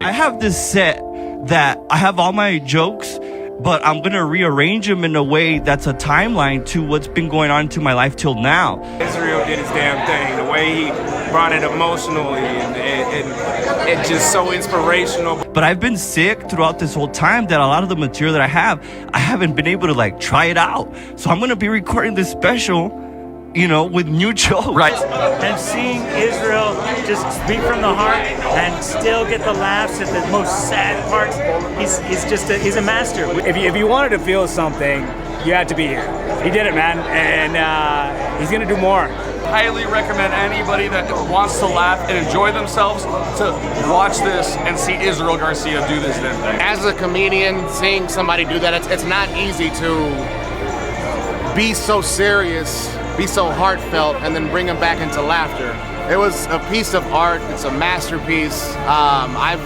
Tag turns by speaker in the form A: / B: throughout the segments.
A: I have this set that I have all my jokes, but I'm going to rearrange them in a way that's a timeline to what's been going on to my life till now.
B: Israel did his damn thing. The way he brought it emotionally and just so inspirational.
A: But I've been sick throughout this whole time that a lot of the material that I haven't been able to like try it out. So I'm going to be recording this special, you know, with new jokes.
C: Right.
D: And seeing Israel just speak from the heart and still get the laughs at the most sad parts, he's a master.
E: If you wanted to feel something, you had to be here. He did it, man, and he's gonna do more.
C: Highly recommend anybody that wants to laugh and enjoy themselves to watch this and see Israel Garcia do this damn thing.
F: As a comedian, seeing somebody do that, it's not easy to be so serious, be so heartfelt, and then bring them back into laughter. It was a piece of art. It's a masterpiece. I've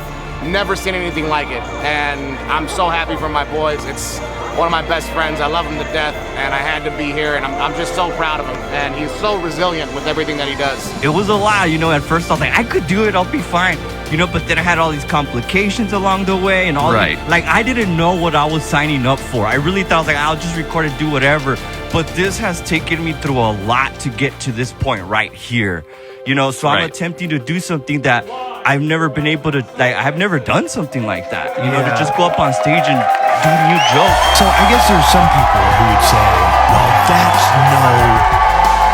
F: never seen anything like it, and I'm so happy for my boys. It's one of my best friends. I love him to death, and I had to be here, and I'm just so proud of him. And he's so resilient with everything that he does.
A: It was a lot, you know. At first I was like, I could do it, I'll be fine, you know. But then I had all these complications along the way, and all
C: Right.
A: like I didn't know what I was signing up for. I really thought I was like, I'll just record and do whatever. But this has taken me through a lot to get to this point right here, you know. So I'm
C: Right.
A: attempting to do something that I've never been able to, like, I've never done something like that, you know, to just go up on stage and do new jokes.
G: So I guess there's some people who would say, well, that's no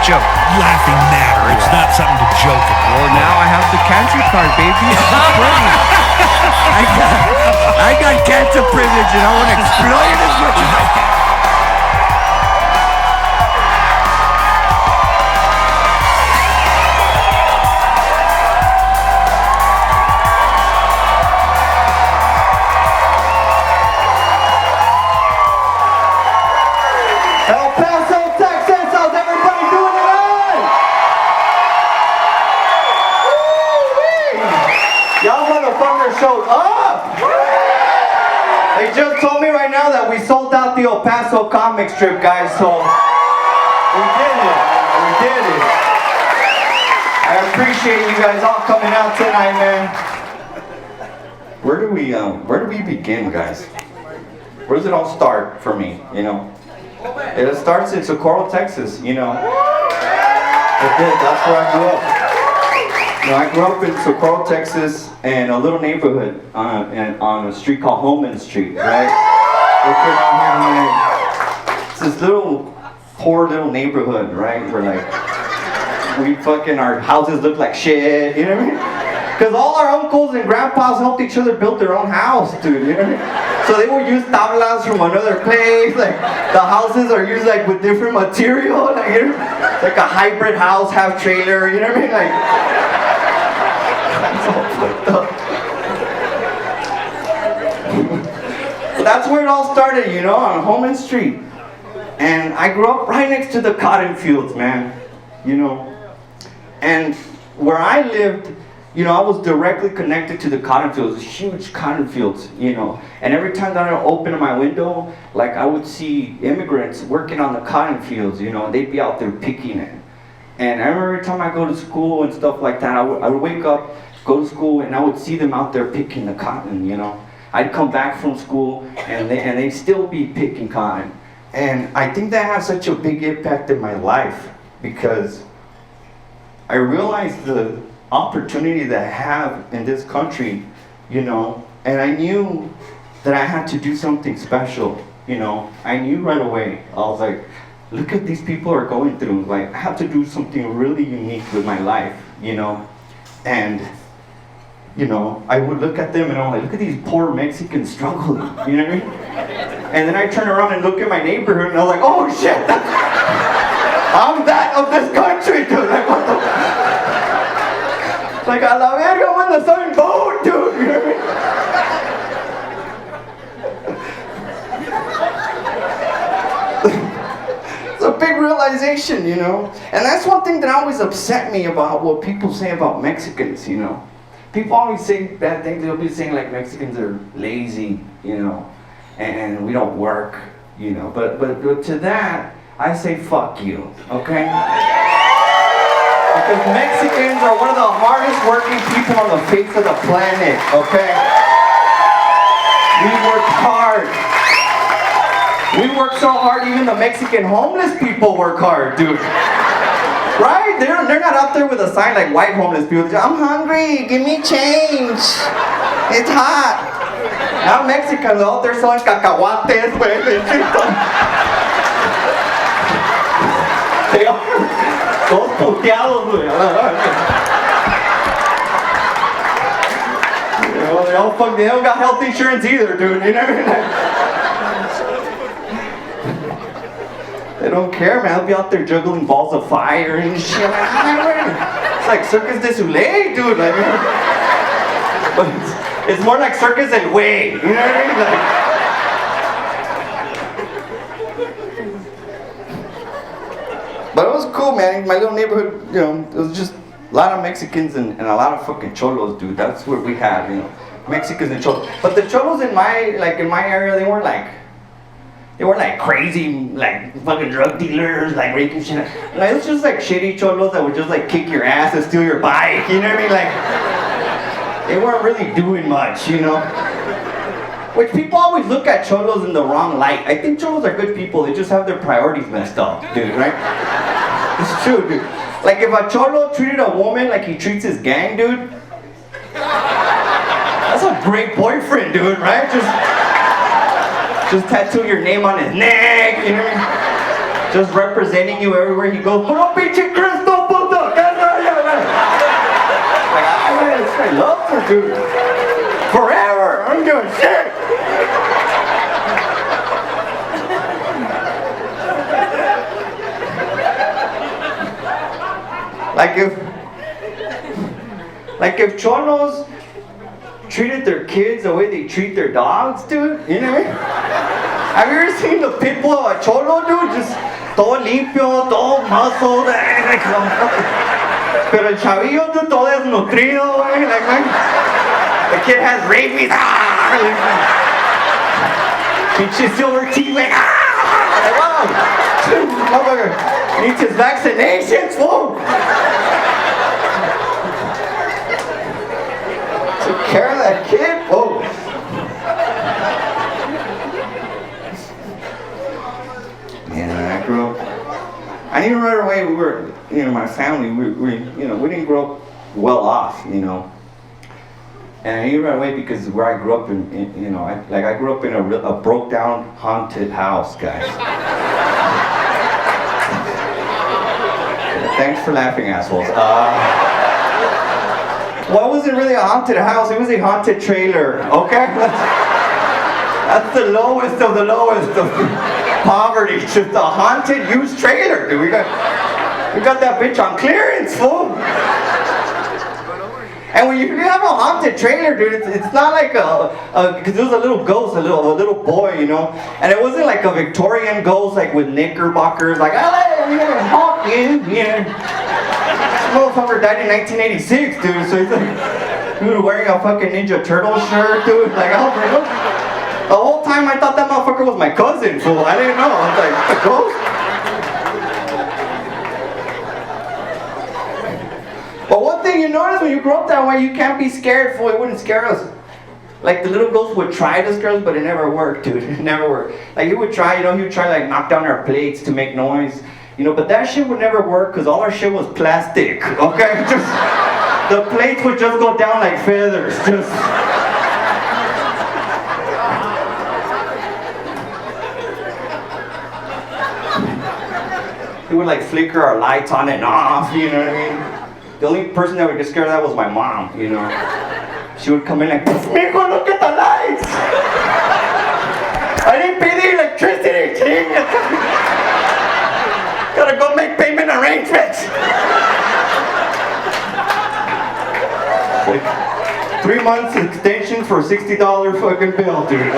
C: Joke.
G: laughing matter. It's not something to joke about.
A: Well, now I have the cancer card, baby. I got cancer privilege, and I want to exploit it as much as I can.
H: El Paso, Texas, how's everybody doing tonight? Woo-wee! Y'all motherfuckers showed up! They just told me right now that we sold out the El Paso comic strip, guys, so we did it. We did it. I appreciate you guys all coming out tonight, man. Where do we begin, guys? Where does it all start for me, you know? It starts in Socorro, Texas, you know. It did. That's where I grew up. You know, I grew up in Socorro, Texas, in a little neighborhood on a street called Holman Street, right? It's this little, poor little neighborhood, right? Where our houses look like shit, you know what I mean? Because all our uncles and grandpas helped each other build their own house, dude, you know what I mean? So they would use tablas from another place, like the houses are used like with different material, like, you know, like a hybrid house, half trailer, you know what I mean? Like, it's all fucked up. That's where it all started, you know, on Holman Street. And I grew up right next to the cotton fields, man, you know. And where I lived, you know, I was directly connected to the cotton fields, huge cotton fields, you know. And every time that I opened my window, like I would see immigrants working on the cotton fields, you know, and they'd be out there picking it. And I remember every time I go to school and stuff like that, I would wake up, go to school, and I would see them out there picking the cotton, you know. I'd come back from school, and they'd still be picking cotton. And I think that has such a big impact in my life, because I realized the opportunity that I have in this country, you know, and I knew that I had to do something special, you know. I knew right away. I was like, look at these people are going through. Like, I have to do something really unique with my life, you know. And, you know, I would look at them and I'm like, look at these poor Mexicans struggling, you know what I mean? And then I turn around and look at my neighborhood and I was like, oh shit, I'm that of this country, dude. Like, what the like, a la verga, I'm in the same boat, dude, you know what I mean? It's a big realization, you know? And that's one thing that always upset me about what people say about Mexicans, you know? People always say bad things. They'll be saying, like, Mexicans are lazy, you know, and we don't work, you know? But to that, I say, fuck you, okay? Because Mexicans are one of the hardest working people on the face of the planet, okay? We worked hard. We work so hard, even the Mexican homeless people work hard, dude. Right? They're not out there with a sign like white homeless people. I'm hungry, give me change. It's hot. Now Mexicans out there selling cacahuates, güey. They are todos puteados, güey. They don't got health insurance either, dude. You know what I mean? They don't care, man. They'll be out there juggling balls of fire and shit. It's like Circus de Soleil, dude. Like, but it's more like Circus del Way. You know what I mean? Like, but it was cool, man. My little neighborhood, you know, it was just a lot of Mexicans and a lot of fucking cholos, dude. That's what we had, you know. Mexicans and cholos. But the cholos in my area, they weren't like crazy, like fucking drug dealers, like raping shit. Like, it was just like shitty cholos that would just like kick your ass and steal your bike, you know what I mean? Like, they weren't really doing much, you know? Which people always look at cholos in the wrong light. I think cholos are good people, they just have their priorities messed up, dude, right? It's true, dude. Like if a cholo treated a woman like he treats his gang, dude, that's a great boyfriend, dude, right? Just tattoo your name on his neck, you know what I mean? Just representing you everywhere he goes. Puro pinche Cristo, puto! Like, I love her, dude. Forever! I'm doing shit! Like if cholos treated their kids the way they treat their dogs, dude, you know what I mean? Have you ever seen the pit bull of a cholo, dude? Just todo limpio, todo muscled, pero el chavillo, dude, todo desnutrido, güey, like, man, the kid has rabies, pinche silver teeth, like, wow, motherfucker needs his vaccinations, whoa. Took care of that kid, whoa. Yeah, I grew up. I knew right away we were, you know, my family, we didn't grow up well off, you know. And I knew right away because where I grew up in you know, I grew up in a broke down haunted house, guys. Thanks for laughing, assholes. Well, it wasn't really a haunted house, it was a haunted trailer, okay? That's the lowest of the lowest of poverty, just a haunted used trailer, dude. We got that bitch on clearance, fool. And when you have a haunted trailer, dude, it's not like because there was a little ghost, a little boy, you know, and it wasn't like a Victorian ghost, like with knickerbockers, like, oh, you know, haunt you, you know. This motherfucker died in 1986, dude, so he's like, dude, wearing a fucking Ninja Turtle shirt, dude, like, oh, the whole time I thought that motherfucker was my cousin, fool. I didn't know. I was like, a ghost? But one thing you notice when you grow up that way, you can't be scared, fool. It wouldn't scare us. Like the little ghost would try to scare us, but it never worked, dude. It never worked. Like he would try, you know, he would try like knock down our plates to make noise. You know, but that shit would never work because all our shit was plastic, okay? Just, the plates would just go down like feathers, just. He would like flicker our lights on and off, you know what I mean? The only person that would get scared of that was my mom, you know? She would come in like, mijo, look at the lights! I didn't pay the electricity, ching! Gotta go make payment arrangements! Like, 3 months extension for a $60 fucking bill, dude.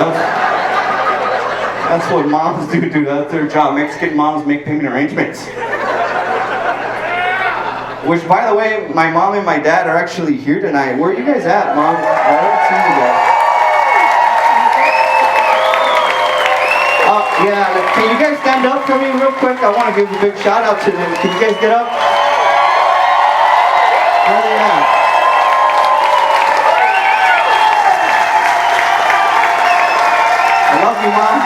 H: That's what moms do, dude. That's their job. Mexican moms make payment arrangements. Which, by the way, my mom and my dad are actually here tonight. Where are you guys at, Mom? I don't see you guys. Yeah, can you guys stand up for me real quick? I want to give a big shout out to them. Can you guys get up? Oh, yeah. love you, Mom.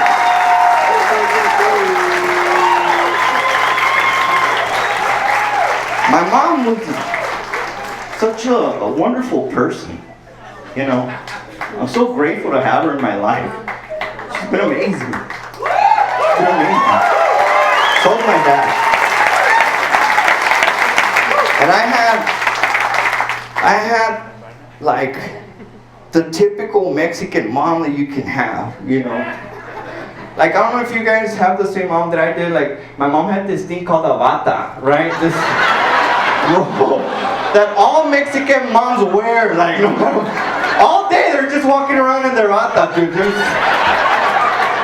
H: My mom was such a wonderful person, you know. I'm so grateful to have her in my life. She's been amazing. She's been amazing. So is my dad. And I had like the typical Mexican mom that you can have, you know. Like, I don't know if you guys have the same mom that I did. Like, my mom had this thing called a bata, right? This robe that all Mexican moms wear, like, all day they're just walking around in their bata, dude.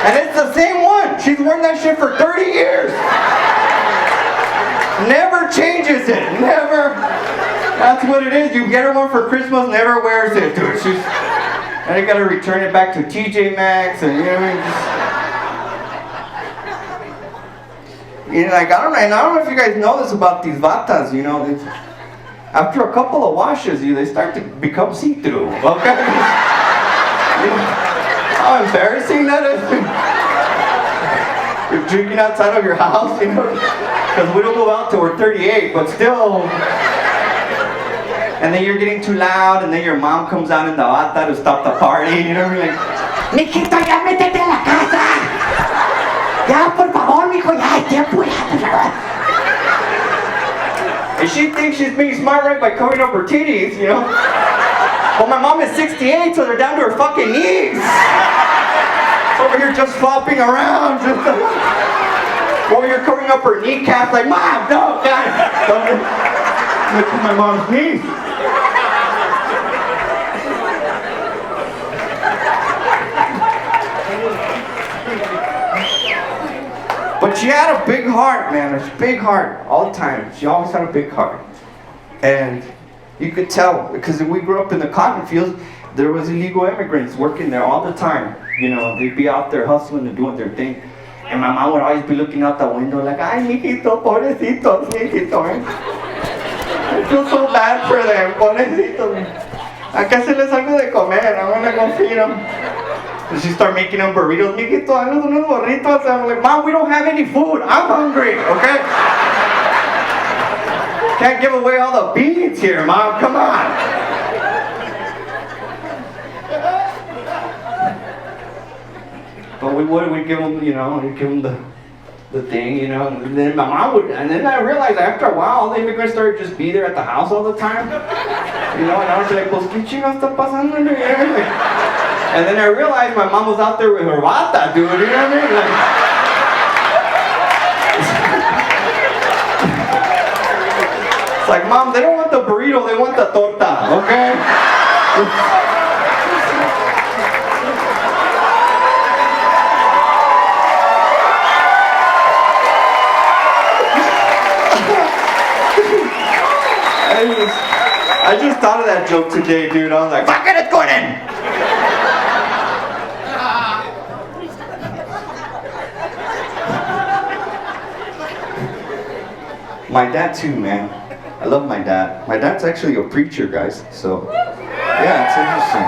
H: And it's the same one. She's worn that shit for 30 years. Never changes it, never. That's what it is. You get her one for Christmas, never wears it, dude. And you gotta return it back to TJ Maxx, and you know what I mean? You know, like, I don't know if you guys know this about these batas, you know. After a couple of washes, they start to become see-through, okay? You know, how embarrassing that is. You're drinking outside of your house, you know? Because we don't move out till we're 38, but still. And then you're getting too loud, and then your mom comes out in the bata to stop the party, you know what I mean? Like, mijito, ya métete a la casa. Ya, por favor, mijo, ya hay tiempo, ya. And she thinks she's being smart, right, by covering up her titties, you know? Well, my mom is 68, so they're down to her fucking knees. Over here just flopping around. While you're covering up her kneecaps, like, Mom, no, God. Look at my mom's knees. But she had a big heart, man. A big heart all the time. She always had a big heart. And you could tell, because we grew up in the cotton fields, there was illegal immigrants working there all the time. You know, they'd be out there hustling and doing their thing. And my mom would always be looking out the window like, ay, mijito, pobrecitos, mijito. I feel so bad for them, pobrecitos. Acá se les algo de comer, I'm gonna go feed them. And she started making them burritos. Mijito, haznos unos burritos. I'm like, Mom, we don't have any food. I'm hungry, okay? Can't give away all the beans here, Mom. Come on. But we'd give them, you know, we'd give them the thing, you know. And then my mom would, and then I realized after a while, all the immigrants started to just be there at the house all the time. You know, and I was like, pues, ¿qué chingados está pasando? And then I realized my mom was out there with her bata, dude, you know what I mean? Like, it's like, Mom, they don't want the burrito, they want the torta, okay? I just thought of that joke today, dude. I was like, fuck it, it's going in! My dad too, man. I love my dad. My dad's actually a preacher, guys. So, yeah, it's interesting.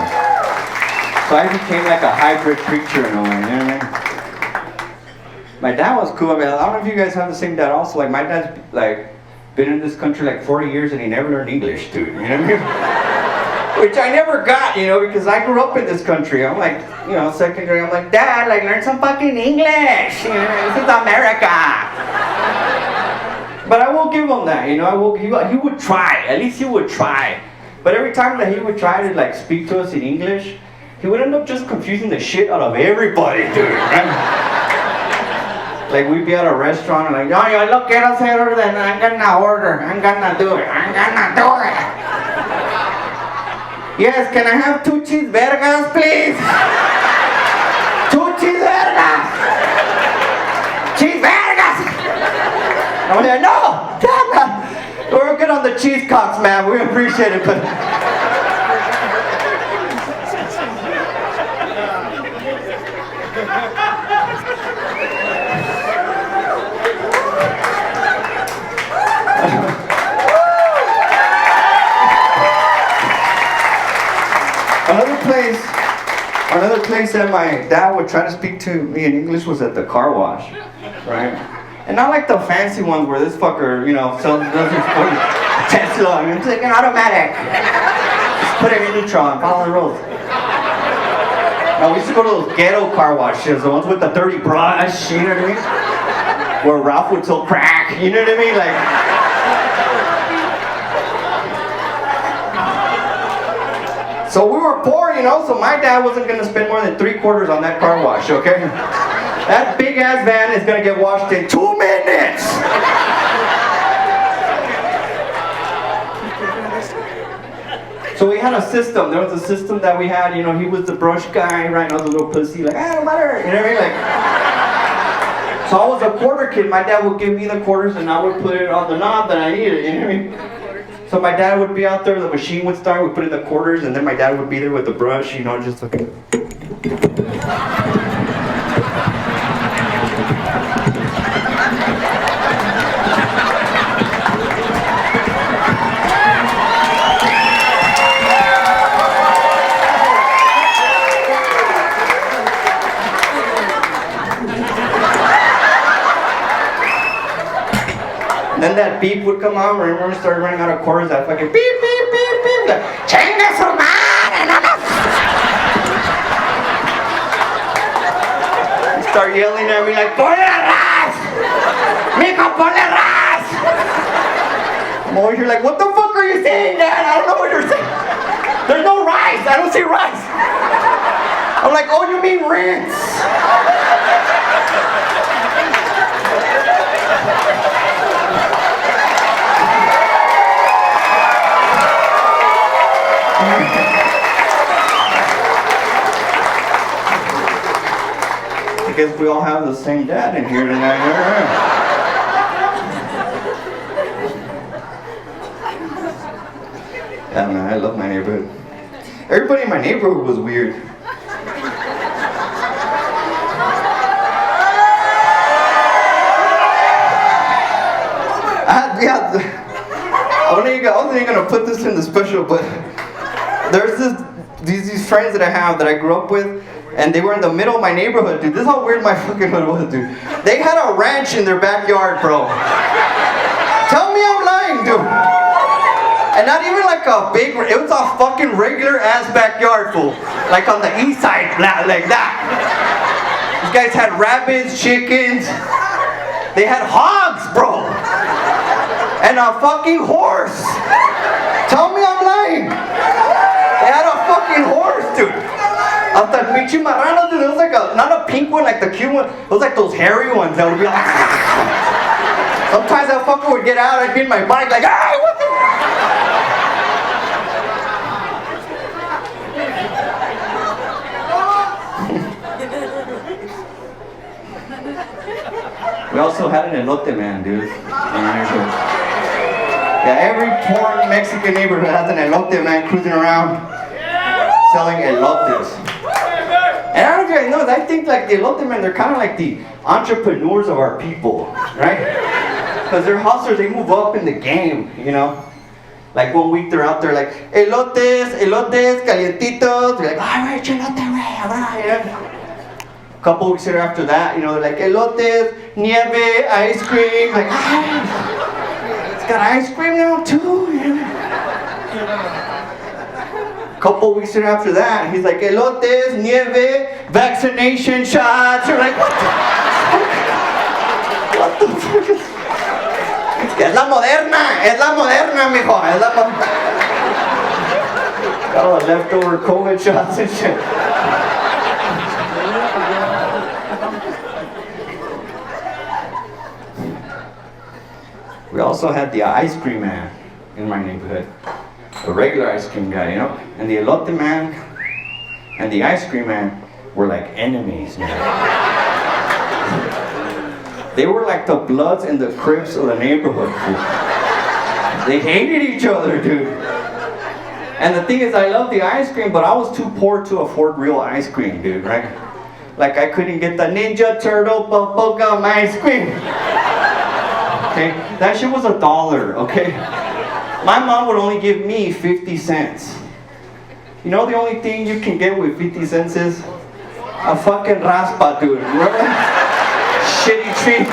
H: So I became like a hybrid preacher in a way, you know what I mean? My dad was cool. I mean, I don't know if you guys have the same dad also. Like, my dad's like been in this country like 40 years and he never learned English, dude. You know what I mean? Which I never got, you know, because I grew up in this country. I'm like, you know, second grade, I'm like, Dad, like, learn some fucking English. You know, this is America. But I will give him that, you know. He would try. At least he would try. But every time that he would try to like speak to us in English, he would end up just confusing the shit out of everybody, dude. Right? Like we'd be at a restaurant and like, no, yo lo quiero hacer orden. I'm gonna order. I'm gonna do it. I'm gonna do it. Yes, can I have 2 cheeseburgers, please? 2 cheeseburgers. Cheeseburgers. I'm like, no, damn. We're good on the cheese cocks, man. We appreciate it, but. Another place that my dad would try to speak to me in English was at the car wash, right? And not like the fancy ones where this fucker, you know, sells Tesla and it's like an automatic. Just put it in neutral and follow the rules. No, we used to go to those ghetto car washes, the ones with the dirty brush, you know what I mean? Where Ralph would sell crack, you know what I mean? Like. So we were poor, you know, so my dad wasn't gonna spend more than 3/4 on that car wash, okay? That big ass van is gonna get washed in 2 minutes! So we had a system. There was a system that we had, you know, he was the brush guy, right? I was a little pussy, like, no matter, you know what I mean? Like, so I was a quarter kid. My dad would give me the quarters and I would put it on the knob that I needed, you know what I mean? So my dad would be out there, the machine would start, we'd put in the quarters, and then my dad would be there with the brush, you know, just looking. Then that beep would come on. Remember, we started running out of quarters. That fucking beep, beep, beep, beep. Like, chinga su madre, no. You start yelling at me like, ponle ras! Mijo, ponle ras! I'm over here like, what the fuck are you saying, Dad? I don't know what you're saying. There's no rice. I don't see rice. I'm like, oh, you mean rinse? I guess we all have the same dad in here tonight. Yeah, man, I love my neighborhood. Everybody in my neighborhood was weird. I wasn't gonna put this in the special, but there's these friends that I have that I grew up with, and they were in the middle of my neighborhood, dude. This is how weird my fucking hood was, dude. They had a ranch in their backyard, bro. Tell me I'm lying, dude. And not even like a big, it was a fucking regular ass backyard, fool. Like on the east side, like that. These guys had rabbits, chickens. They had hogs, bro. And a fucking horse. Tell me I'm lying. They had a fucking horse, dude. Hasta el pinche marrano, dude. It was like not a pink one like the cute one. It was like those hairy ones that would be like. Sometimes that fucker would get out. I'd be in my bike like, hey, what the? We also had an elote man, dude. Yeah, every poor Mexican neighborhood has an elote man cruising around selling elotes. And I don't know if you guys know this, I think like the elote men, they're kind of like the entrepreneurs of our people, right? Because they're hustlers, they move up in the game, you know? Like 1 week they're out there like, elotes, calientitos. They're like, all right, elote, all right. A couple weeks later after that, you know, they're like, elotes, nieve, ice cream. Like, it's got ice cream now too. A couple weeks later after that, he's like, elotes, nieve, vaccination shots. You're like, what the fuck is... Es la moderna, mijo, es la moderna. Got all the leftover COVID shots and shit. We also had the ice cream man in my neighborhood. The regular ice cream guy, you know? And the elote man and the ice cream man were like enemies, man. They were like the Bloods and the Crips of the neighborhood, dude. They hated each other, dude. And the thing is, I love the ice cream, but I was too poor to afford real ice cream, dude, right? Like I couldn't get the Ninja Turtle bubblegum ice cream. Okay, that shit was $1, okay? My mom would only give me 50 cents. You know the only thing you can get with 50 cents is A fucking raspa, dude. Remember that shitty tree?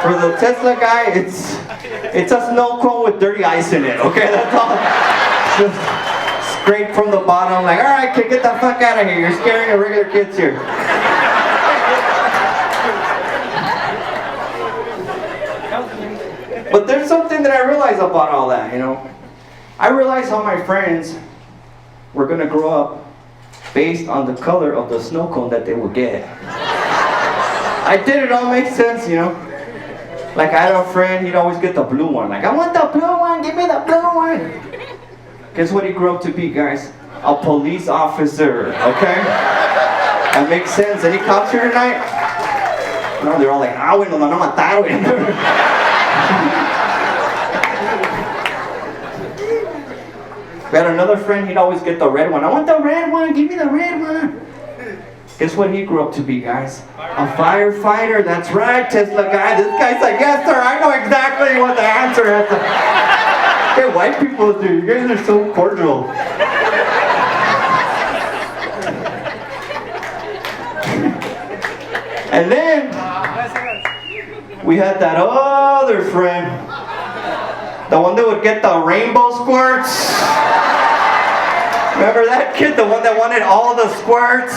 H: For the Tesla guy, it's a snow cone with dirty ice in it, okay? That's all. Just scrape from the bottom, like, alright, kid, get the fuck out of here. You're scaring the regular kids here. But there's something that I realized about all that, you know? I realized how my friends were gonna grow up based on the color of the snow cone that they would get. I did, it all makes sense, you know? Like, I had a friend, he'd always get the blue one. Like, I want the blue one, give me the blue one. Guess what he grew up to be, guys? A police officer, okay? That makes sense. Any cops here tonight? No, they're all like, ah, bueno, no mataron. We had another friend, he'd always get the red one. I want the red one, give me the red one. Guess what he grew up to be, guys? A firefighter, that's right, Tesla guy. This guy's like, yes sir, I know exactly what the answer is. Hey, white people do, you guys are so cordial. And then, we had that other friend, the one that would get the rainbow squirts. Remember that kid, the one that wanted all the squirts?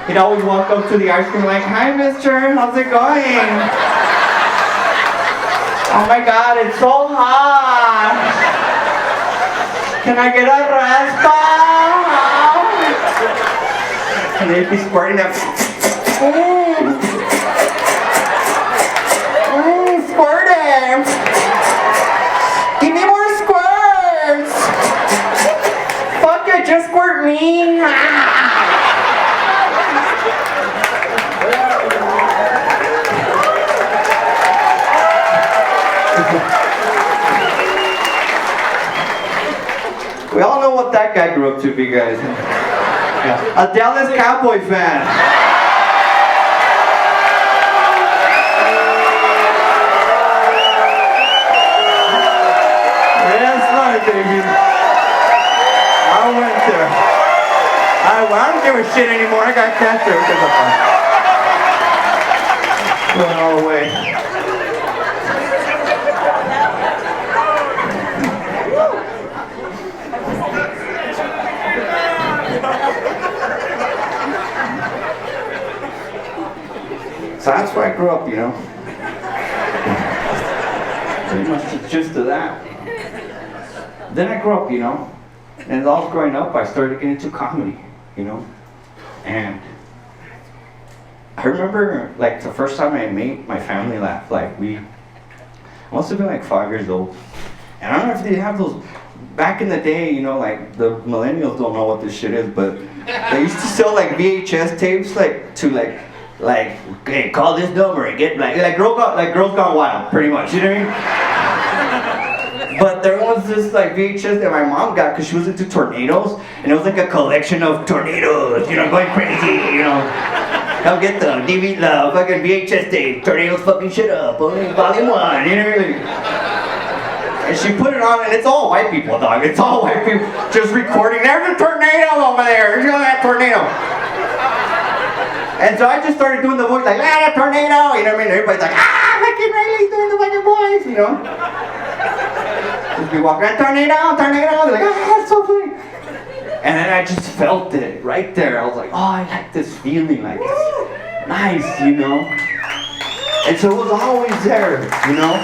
H: He'd always walk up to the ice cream like, hi mister, how's it going? Oh my god, it's so hot. Can I get a raspa? And they'd be squirting that. Squirting. Give me more squirts. Fuck it, just squirt me. We all know what that guy grew up to be, guys. Yeah. A Dallas Cowboy fan. That's right, baby. I went there. I don't give a shit anymore. I got cancer. Going all the way. So that's where I grew up, you know. Pretty much the gist of that. Then I grew up, you know. And as I was growing up, I started getting into comedy, you know. And I remember, like, the first time I made my family laugh, like, I must have been like 5 years old. And I don't know if they have those, back in the day, you know, like, the millennials don't know what this shit is, but they used to sell, like, VHS tapes, like, to, like, hey, call this number and get like Girls Gone Wild, pretty much, you know what I mean? But there was this like VHS that my mom got because she was into tornadoes, and it was like a collection of tornadoes, you know, going crazy, you know. Come get the DVD, the fucking VHS tape, tornadoes fucking shit up, volume 1, you know what I mean? And she put it on, and it's all white people, dog. It's all white people just recording. There's a tornado over there. You know that tornado. And so I just started doing the voice like, a tornado, you know what I mean? Everybody's like, fucking Riley's doing the fucking voice, you know? Just be walking, tornado, tornado, they're like, that's so funny. And then I just felt it right there. I was like, oh, I like this feeling, like, it's nice, you know? And so it was always there, you know?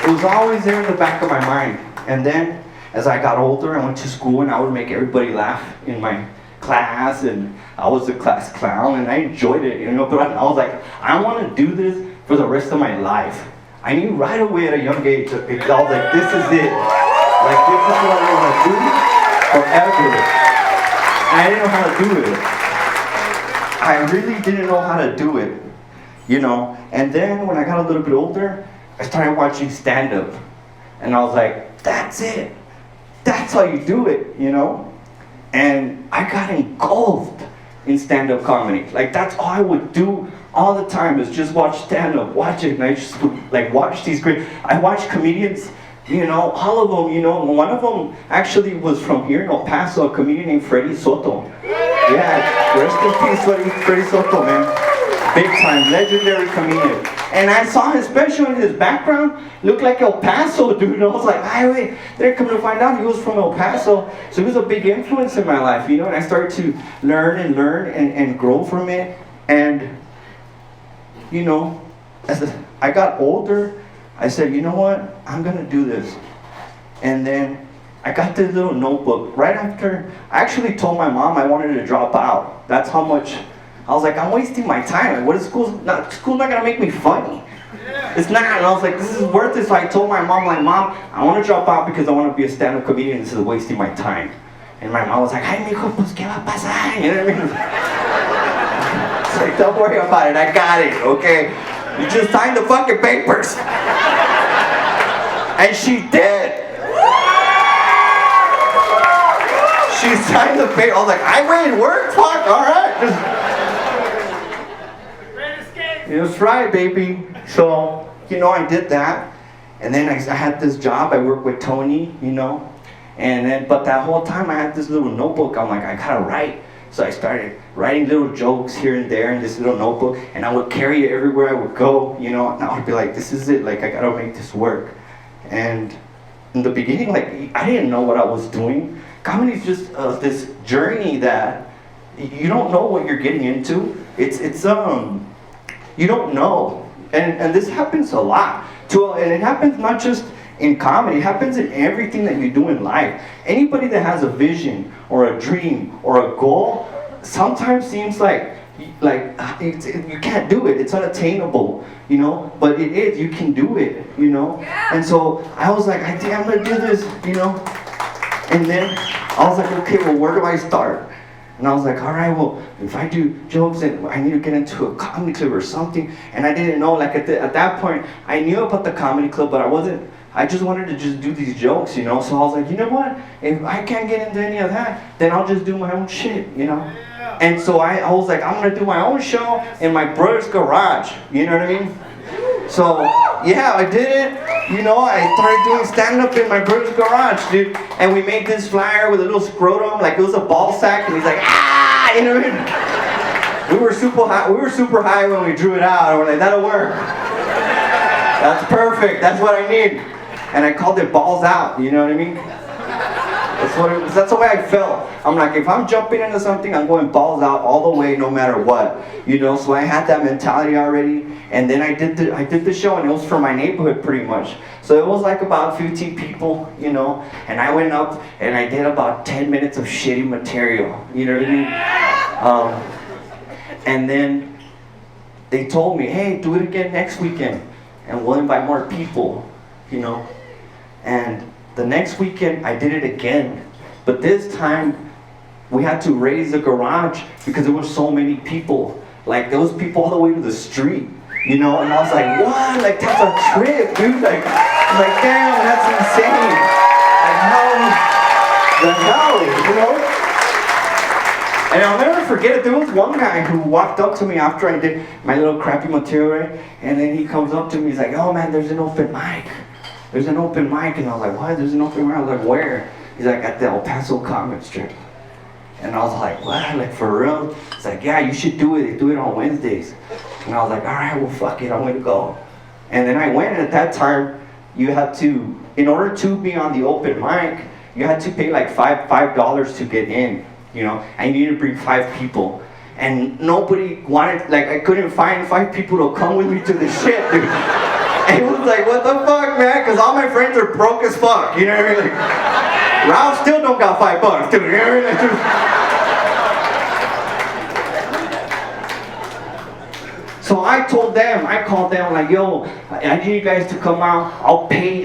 H: It was always there in the back of my mind. And then, as I got older, I went to school and I would make everybody laugh in my class, and I was the class clown, and I enjoyed it, you know, but I was like, I want to do this for the rest of my life. I knew right away at a young age, because I was like, this is it. Like, this is what I want to do forever. And I didn't know how to do it. I really didn't know how to do it, you know. And then when I got a little bit older, I started watching stand-up. And I was like, that's it. That's how you do it, you know. And I got engulfed in stand-up comedy. Like, that's all I would do all the time, is just watch stand-up, watch it, and I just would, like, watch these great, I watched comedians You know, all of them, you know, one of them actually was from here in El Paso, a comedian named Freddie Soto. Yeah, rest in peace, Freddie Soto, man. Big time, legendary comedian. And I saw his special and his background looked like El Paso, dude. And I was like, wait, then come to find out he was from El Paso. So he was a big influence in my life, you know, and I started to learn and grow from it. And, you know, as I got older, I said, you know what, I'm gonna do this. And then I got this little notebook. Right after, I actually told my mom I wanted to drop out. That's how much, I was like, I'm wasting my time. Like, what is school's not gonna make me funny. It's not, and I was like, this is worth it. So I told my mom, like, Mom, I wanna drop out because I wanna be a stand-up comedian. This is wasting my time. And my mom was like, ay, mijo, pues, ¿qué va a pasar? You know what I mean? It's like, don't worry about it, I got it, okay? You just signed the fucking papers. And she did. She signed the paper. I was like, I went and worked, fuck, alright. That's right, baby. So, you know, I did that. And then I had this job, I worked with Tony, you know. And then, but that whole time I had this little notebook. I'm like, I gotta write. So I started writing little jokes here and there in this little notebook, and I would carry it everywhere I would go, you know, and I would be like, this is it, like, I gotta make this work. And in the beginning, like, I didn't know what I was doing. Comedy is just this journey that you don't know what you're getting into. It's you don't know. And this happens a lot. And it happens not just in comedy, it happens in everything that you do in life. Anybody that has a vision or a dream or a goal sometimes seems like you can't do it. It's unattainable, you know. But it is. You can do it, you know. Yeah. And so I was like, I'm gonna do this, you know. And then I was like, okay, well, where do I start? And I was like, all right, well, if I do jokes, then I need to get into a comedy club or something. And I didn't know, like, at that point, I knew about the comedy club, but I just wanted to just do these jokes, you know. So I was like, you know what? If I can't get into any of that, then I'll just do my own shit, you know. And so I was like, I'm gonna do my own show in my brother's garage. You know what I mean? So yeah, I did it. You know, I started doing stand-up in my brother's garage, dude. And we made this flyer with a little scrotum, like it was a ball sack, and he's like, ah, you know what I mean? We were super high when we drew it out. And we're like, that'll work. That's perfect. That's what I need. And I called it balls out. You know what I mean? That's the way I felt. I'm like, if I'm jumping into something, I'm going balls out all the way, no matter what. You know, so I had that mentality already. And then I did the show, and it was for my neighborhood pretty much. So it was like about 15 people, you know. And I went up and I did about 10 minutes of shitty material. You know what I mean? And then they told me, hey, do it again next weekend, and we'll invite more people, you know. And the next weekend, I did it again. But this time, we had to raise the garage because there were so many people. Like, there was people all the way to the street, you know? And I was like, what? Like, that's a trip, dude. Like, I'm like, damn, that's insane. Like, how the hell, you know? And I'll never forget it. There was one guy who walked up to me after I did my little crappy material, and then he comes up to me, he's like, oh man, there's an open mic. There's an open mic. And I was like, what? There's an open mic? I was like, where? He's like, at the El Paso comic strip. And I was like, what? Like, for real? He's like, yeah, you should do it. They do it on Wednesdays. And I was like, all right, well, fuck it, I'm gonna go. And then I went, and at that time, you had to, in order to be on the open mic, you had to pay like $5 to get in, you know, and you needed to bring 5 people. And nobody wanted, like, I couldn't find 5 people to come with me to the shit, dude. And it was like, what the fuck, man? Because all my friends are broke as fuck, you know what I mean? Like, Ralph still don't got $5, dude, you know what I mean? So I told them, I called them like, yo, I need you guys to come out. I'll pay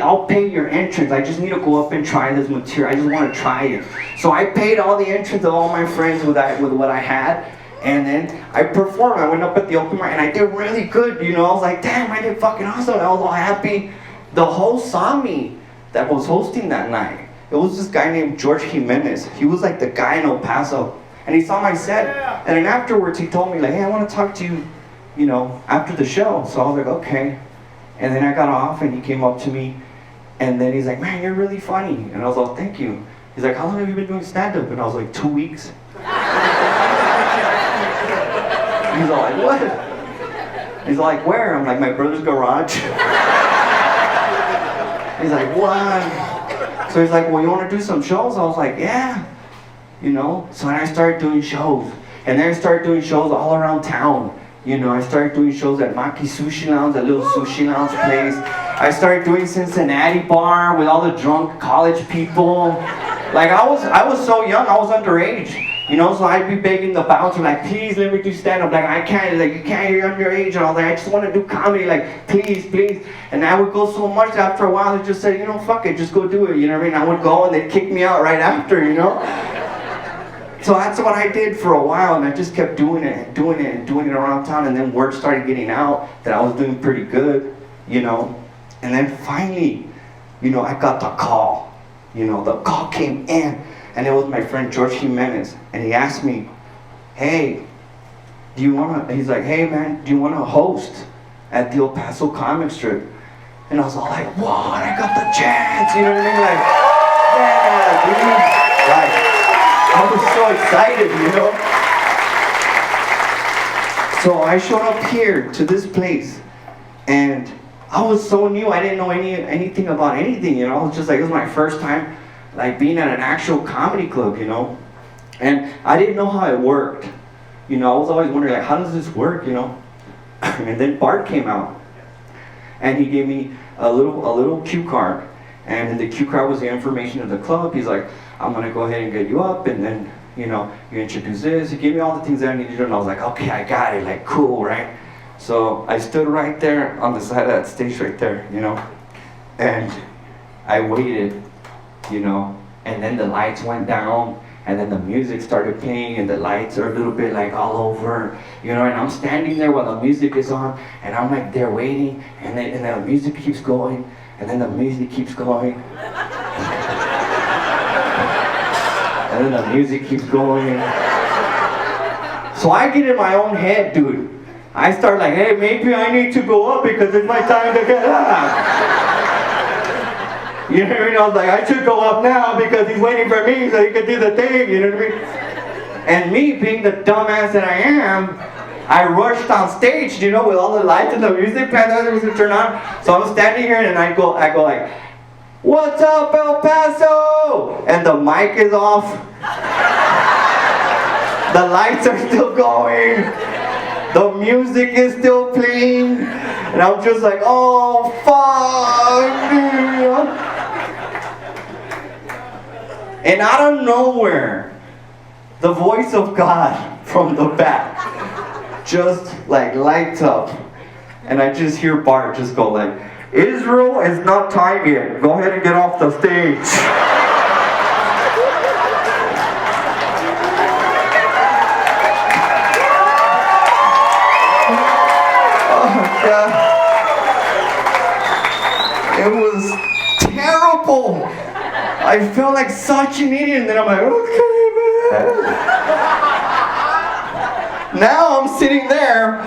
H: your entrance. I just need to go up and try this material. I just want to try it. So I paid all the entrance of all my friends with what I had. And then I performed. I went up at the open mic and I did really good, you know. I was like, damn, I did fucking awesome. I was all happy. The host saw me that was hosting that night. It was this guy named George Jimenez. He was like the guy in El Paso. And he saw my set. And then afterwards he told me like, hey, I want to talk to you, you know, after the show. So I was like, okay. And then I got off and he came up to me And then he's like, man, you're really funny. And I was like, thank you. He's like, how long have you been doing stand-up? And I was like, 2 weeks. He's all like, what? He's like, where? I'm like, my brother's garage. He's like, what? So he's like, well, you want to do some shows? I was like, yeah. You know? So then I started doing shows. And then I started doing shows all around town. You know, I started doing shows at Maki Sushi Lounge, that little sushi lounge place. I started doing Cincinnati Bar with all the drunk college people. Like, I was so young, I was underage. You know, so I'd be begging the bouncer, like, please let me do stand-up. Like, I can't, like, you can't, you're underage. And I was like, I just want to do comedy, like, please, please. And I would go so much that after a while, they just said, you know, fuck it, just go do it. You know what I mean? I would go and they'd kick me out right after, you know? So that's what I did for a while, and I just kept doing it and doing it and doing it around town. And then word started getting out that I was doing pretty good, you know? And then finally, you know, I got the call. You know, the call came in. And it was my friend George Jimenez, and he asked me, hey, he's like, hey man, do you want to host at the El Paso comic strip? And I was all like, what, I got the chance, you know what I mean? Like, yeah, dude. Like, I was so excited, you know? So I showed up here to this place, and I was so new, I didn't know anything about anything, you know? I was just like, it was my first time like being at an actual comedy club, you know? And I didn't know how it worked. You know, I was always wondering, like, how does this work, you know? And then Bart came out, and he gave me a little cue card. And in the cue card was the information of the club. He's like, I'm gonna go ahead and get you up, and then, you know, you introduce this. He gave me all the things that I needed to do, and I was like, okay, I got it, like, cool, right? So I stood right there on the side of that stage right there, you know? And I waited, you know, and then the lights went down, and then the music started playing, and the lights are a little bit like all over, you know, and I'm standing there while the music is on, and I'm like there waiting, and then the music keeps going, and then the music keeps going, and then the music keeps going. So I get in my own head, dude. I start like, hey, maybe I need to go up because it's my time to get up. You know what I mean? I was like, I should go up now because he's waiting for me so he can do the thing, you know what I mean? And me, being the dumbass that I am, I rushed on stage, you know, with all the lights and the music playing, the music turn on. So I'm standing here and I go like, what's up, El Paso? And the mic is off. The lights are still going. The music is still playing. And I'm just like, oh, fuck, dude. And out of nowhere, the voice of God from the back just like lights up. And I just hear Bart just go like, Israel is not time yet. Go ahead and get off the stage. Oh God. It was terrible. I felt like such an idiot, and then I'm like, okay, man. Now I'm sitting there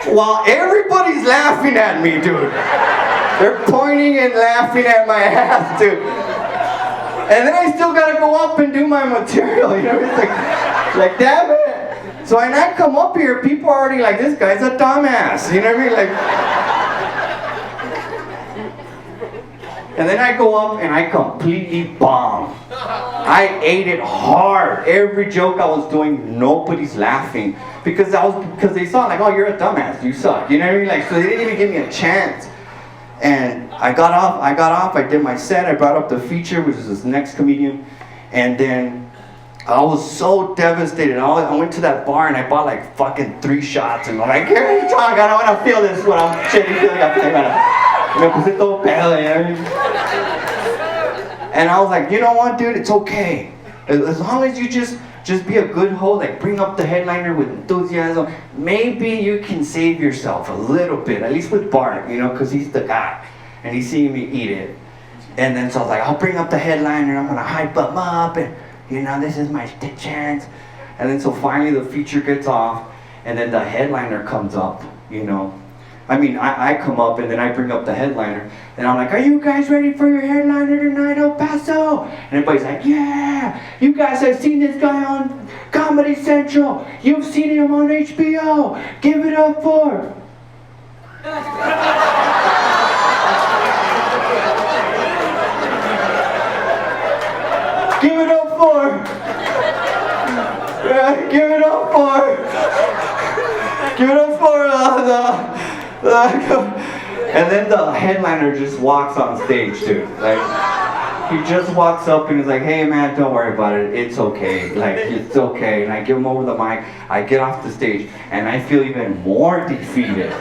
H: while everybody's laughing at me, dude. They're pointing and laughing at my ass, dude. And then I still gotta go up and do my material, you know? It's like damn it. So when I come up here, people are already like, this guy's a dumbass, you know what I mean? Like. And then I go up and I completely bomb. I ate it hard. Every joke I was doing, nobody's laughing. Because they saw like, oh, you're a dumbass, you suck. You know what I mean? Like, so they didn't even give me a chance. And I got off, I did my set, I brought up the feature, which is this next comedian. And then I was so devastated. I went to that bar and I bought like fucking 3 shots. And I'm like, here you talk, I don't want to feel this when I'm shitty feeling. Me puse todo pedo, you know? And I was like, you know what, dude, it's okay. As long as you just be a good host, like bring up the headliner with enthusiasm, maybe you can save yourself a little bit, at least with Bart, you know, because he's the guy, and he's seeing me eat it. And then so I was like, I'll bring up the headliner, I'm gonna hype him up, and you know, this is my chance. And then so finally the feature gets off, and then the headliner comes up, you know. I come up and then I bring up the headliner. And I'm like, are you guys ready for your headliner tonight, El Paso? And everybody's like, yeah. You guys have seen this guy on Comedy Central. You've seen him on HBO. Give it up for... Give it up for... give it up for... Give it up for and then the headliner just walks on stage, dude. Like, he just walks up and he's like, hey man, don't worry about it. It's okay. Like, it's okay. And I give him over the mic. I get off the stage and I feel even more defeated.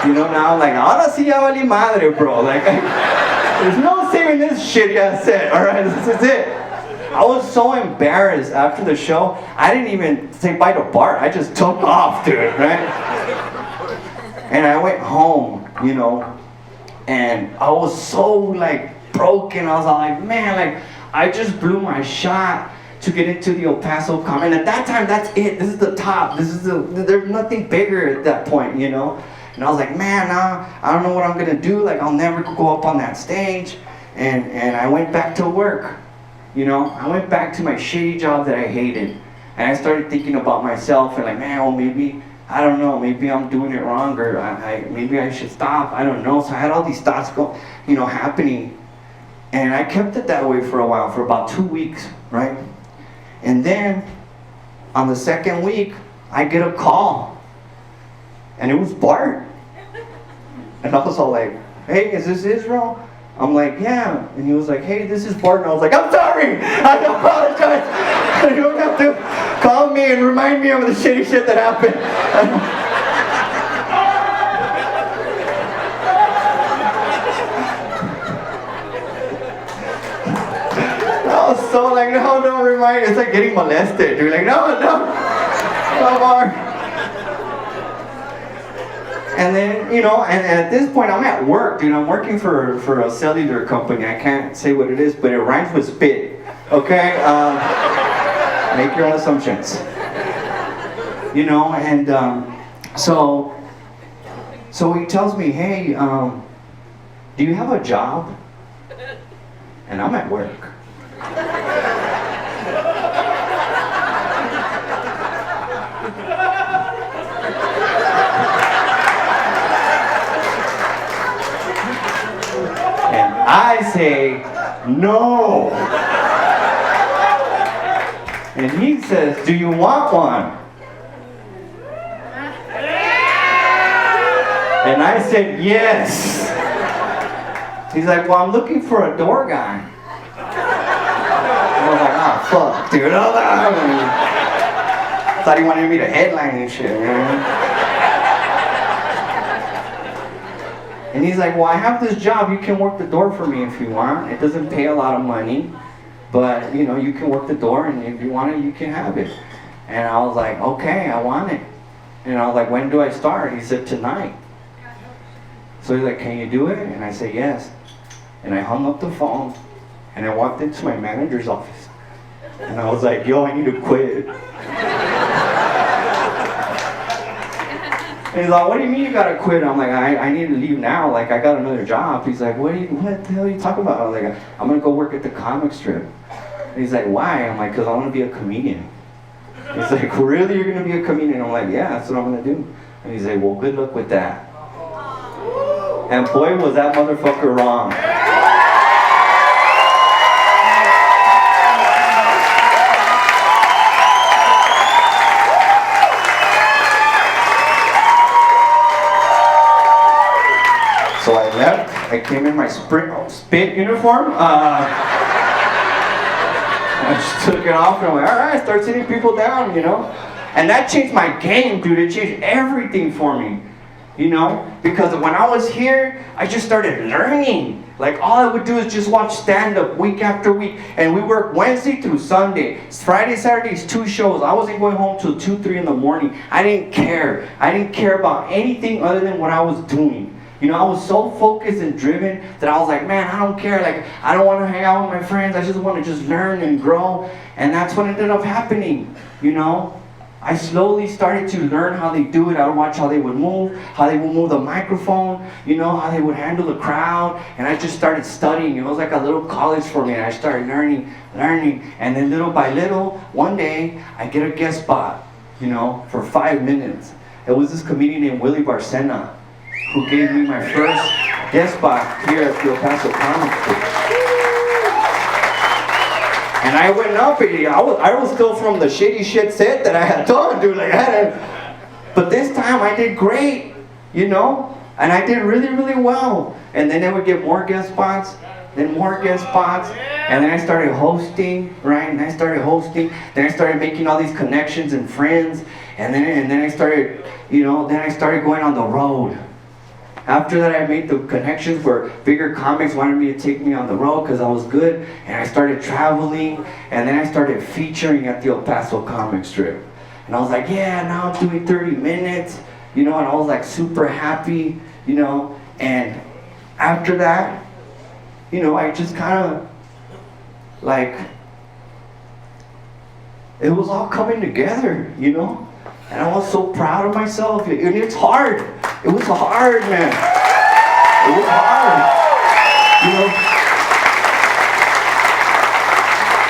H: You know, now, like, ahora sí ya vali madre, bro. Like, there's no saving this shitty ass set. All right, this is it. I was so embarrassed after the show, I didn't even say bye to Bart. I just took off, dude, right? And I went home, you know, and I was so, like, broken. I was like, man, like, I just blew my shot to get into the El Paso Comic. And at that time, that's it. This is the top. There's nothing bigger at that point, you know? And I was like, man, I don't know what I'm gonna do. Like, I'll never go up on that stage. And I went back to work. You know, I went back to my shitty job that I hated. And I started thinking about myself and like, man, well, maybe, I don't know, maybe I'm doing it wrong, or maybe I should stop. I don't know. So I had all these thoughts happening. And I kept it that way for a while, for about 2 weeks, right? And then on the second week, I get a call. And it was Bart. And I was all like, hey, is this Israel? I'm like, yeah. And he was like, hey, this is Bart. And I was like, I'm sorry. I apologize. You don't have to call me and remind me of the shitty shit that happened. I was so like, no, don't remind me. It's like getting molested. You're like, no, Bart. And then, you know, and at this point, I'm at work, dude. I'm working for a cellular company. I can't say what it is, but it rhymes with spit. Okay? Make your own assumptions. You know, and so he tells me, hey, do you have a job? And I'm at work. I say, no. And he says, do you want one? And I said, yes. He's like, well, I'm looking for a door guy. And I was like, oh, fuck, dude. I thought he wanted me to headline and shit, man. And he's like, well, I have this job. You can work the door for me if you want. It doesn't pay a lot of money, but, you know, you can work the door, and if you want it, you can have it. And I was like, okay, I want it. And I was like, when do I start? He said, tonight. So he's like, can you do it? And I said, yes. And I hung up the phone, and I walked into my manager's office. And I was like, yo, I need to quit. And he's like, what do you mean you gotta quit? I'm like, I need to leave now. Like, I got another job. He's like, what the hell are you talking about? I was like, I'm gonna go work at the comic strip. And he's like, why? I'm like, because I want to be a comedian. He's like, really? You're gonna be a comedian? I'm like, yeah, that's what I'm gonna do. And he's like, well, good luck with that. And boy, was that motherfucker wrong. So I left. I came in my spit uniform. I just took it off and I'm like, all right, start sitting people down, you know? And that changed my game, dude. It changed everything for me, you know? Because when I was here, I just started learning. Like, all I would do is just watch stand-up week after week. And we work Wednesday through Sunday. Friday, Saturdays, 2 shows. I wasn't going home till 2, 3 in the morning. I didn't care. I didn't care about anything other than what I was doing. You know, I was so focused and driven that I was like, man, I don't care. Like, I don't want to hang out with my friends. I just want to just learn and grow. And that's what ended up happening, you know. I slowly started to learn how they do it. I would watch how they would move the microphone, you know, how they would handle the crowd. And I just started studying. It was like a little college for me. And I started learning. And then little by little, one day, I get a guest spot, you know, for 5 minutes. It was this comedian named Willie Barcena who gave me my first guest spot here at the Paso Comic. And I went up, and I was still from the shitty shit set that I had done, dude. Like but this time I did great, you know, and I did really, really well. And then I would get more guest spots, then more guest spots, and then I started hosting, right? And I started hosting. Then I started making all these connections and friends, and then I started, you know, then I started going on the road. After that, I made the connections where bigger comics wanted me to take me on the road because I was good, and I started traveling, and then I started featuring at the El Paso comic strip. And I was like, yeah, now I'm doing 30 minutes, you know, and I was like super happy, you know. And after that, you know, I just kind of like, it was all coming together, you know. And I was so proud of myself. And it's hard. It was hard, man. It was hard. You know?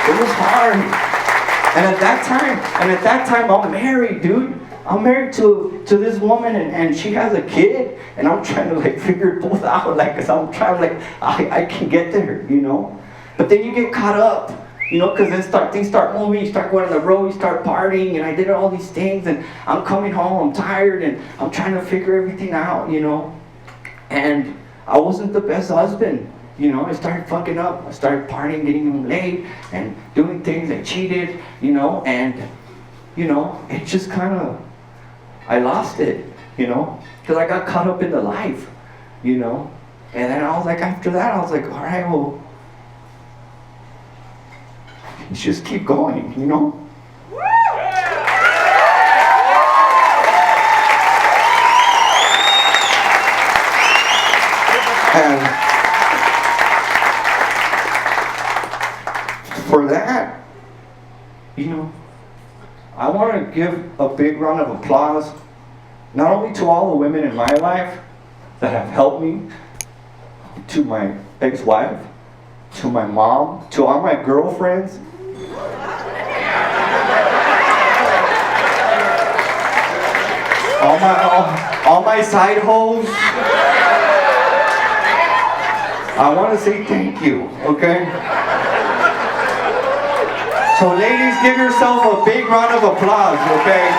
H: It was hard. And at that time, I'm married, dude. I'm married to this woman, and she has a kid, and I'm trying to like figure it both out, like, cause I'm trying like I can get there, you know. But then you get caught up. You know, because then things start moving, you start going on the road, you start partying, and I did all these things, and I'm coming home, I'm tired, and I'm trying to figure everything out, you know. And I wasn't the best husband, you know. I started fucking up, I started partying, getting him late, and doing things, I cheated, you know, and, you know, it just kind of, I lost it, you know, because I got caught up in the life, you know. And then I was like, after that, I was like, all right, well, just keep going, you know? And for that, you know, I want to give a big round of applause, not only to all the women in my life that have helped me, to my ex-wife, to my mom, to all my girlfriends, all my side hoes. I want to say thank you, okay? So ladies, give yourself a big round of applause, okay?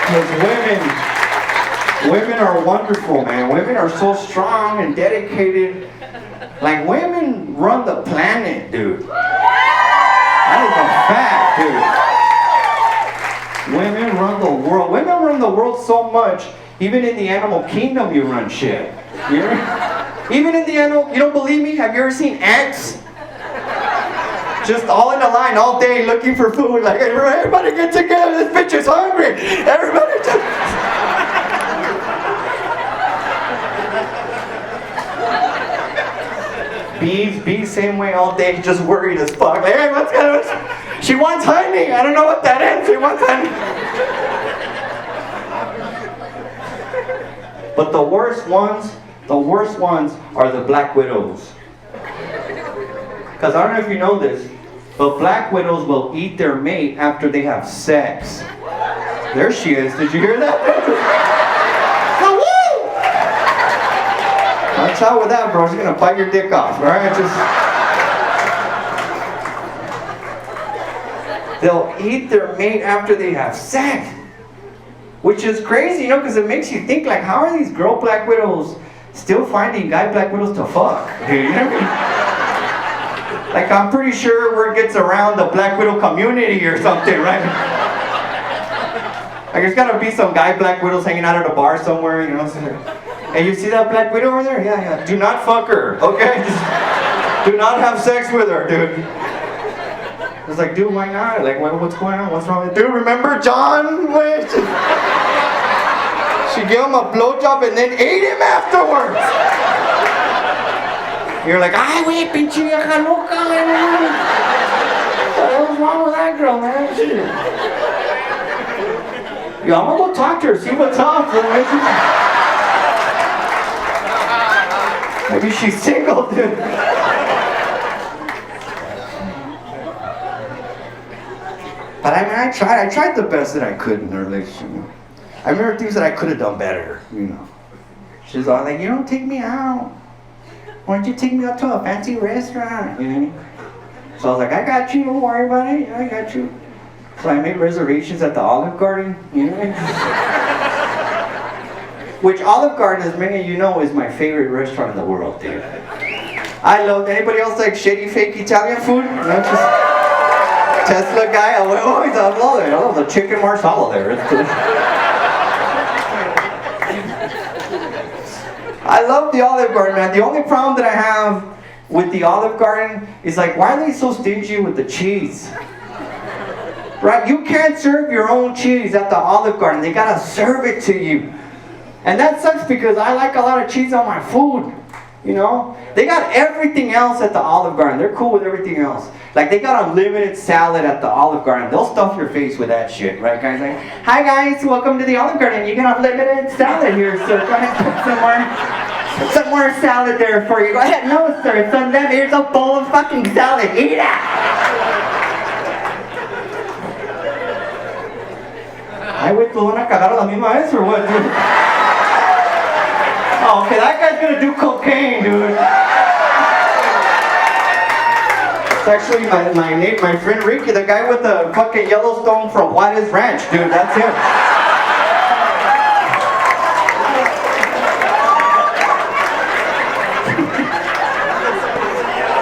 H: Because women are wonderful, man. Women are so strong and dedicated. Like, women run the planet, dude. That is a fact, dude. Women run the world. Women run the world so much. Even in the animal kingdom, you run shit. You know? Even in the animal, you don't believe me? Have you ever seen ants? Just all in a line all day looking for food. Like, everybody get together. This bitch is hungry. Everybody just... Bees, same way all day, just worried as fuck. Like, hey, what's going on? She wants honey. I don't know what that is. She wants honey. But the worst ones are the black widows. Because I don't know if you know this, but black widows will eat their mate after they have sex. There she is. Did you hear that? Watch out with that, bro. She's gonna bite your dick off, alright? They'll eat their mate after they have sex. Which is crazy, you know, because it makes you think, like, how are these girl black widows still finding guy black widows to fuck? Dude, you know what I mean? Like, I'm pretty sure word gets around the black widow community or something, right? Like, there's gotta be some guy black widows hanging out at a bar somewhere, you know? Hey, you see that black widow over there? Yeah. Do not fuck her, okay? Just do not have sex with her, dude. It's like, dude, why not? Like, what's going on? What's wrong with dude? Remember John? Wait. She gave him a blowjob and then ate him afterwards. You're like, ay, wait, pinche vieja loca. What's wrong with that girl, man? Shit. Yo, I'm gonna go talk to her, see what's up. Maybe she's single, dude. But I mean, I tried the best that I could in her relationship. I remember things that I could have done better, you know. She's all like, you don't take me out. Why don't you take me out to a fancy restaurant, you know? So I was like, I got you, don't worry about it, I got you. So I made reservations at the Olive Garden, you know? Which Olive Garden, as many of you know, is my favorite restaurant in the world, dude. I love, anybody else like shitty, fake Italian food? No, just Tesla guy, I love it. I love the chicken marsala there. It's I love the Olive Garden, man. The only problem that I have with the Olive Garden is like, why are they so stingy with the cheese? Right? You can't serve your own cheese at the Olive Garden. They gotta serve it to you. And that sucks because I like a lot of cheese on my food. You know? They got everything else at the Olive Garden. They're cool with everything else. Like they got unlimited salad at the Olive Garden. They'll stuff your face with that shit, right guys? Like, hi guys, welcome to the Olive Garden. You got unlimited salad here, sir. Go ahead, put some more salad there for you. Go ahead. No, sir, it's unlimited. Here's a bowl of fucking salad. Eat it! Ay, güey, ¿tú van a cagar a la misma vez or what, dude? Oh, okay, that guy's gonna do cocaine, dude. It's actually my friend Ricky, the guy with the fucking Yellowstone from Juarez Ranch, dude, that's him.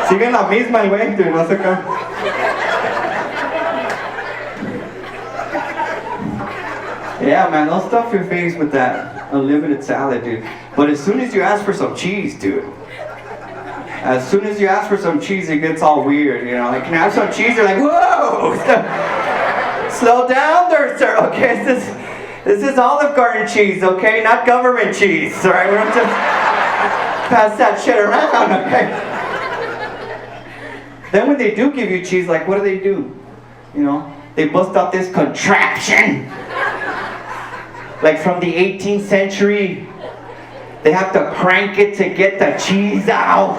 H: Sigue la misma el güey, dude, no sé qué. Yeah, man, they'll stuff your face with that unlimited salad, dude. But as soon as you ask for some cheese, dude, as soon as you ask for some cheese, it gets all weird, you know. Like, can I have some cheese? They're like, whoa! Slow down there, sir. Okay, this is Olive Garden cheese, okay? Not government cheese, all right? We don't just pass that shit around, okay? Then when they do give you cheese, like, what do? You know, they bust out this contraption. Like from the 18th century, they have to crank it to get the cheese out.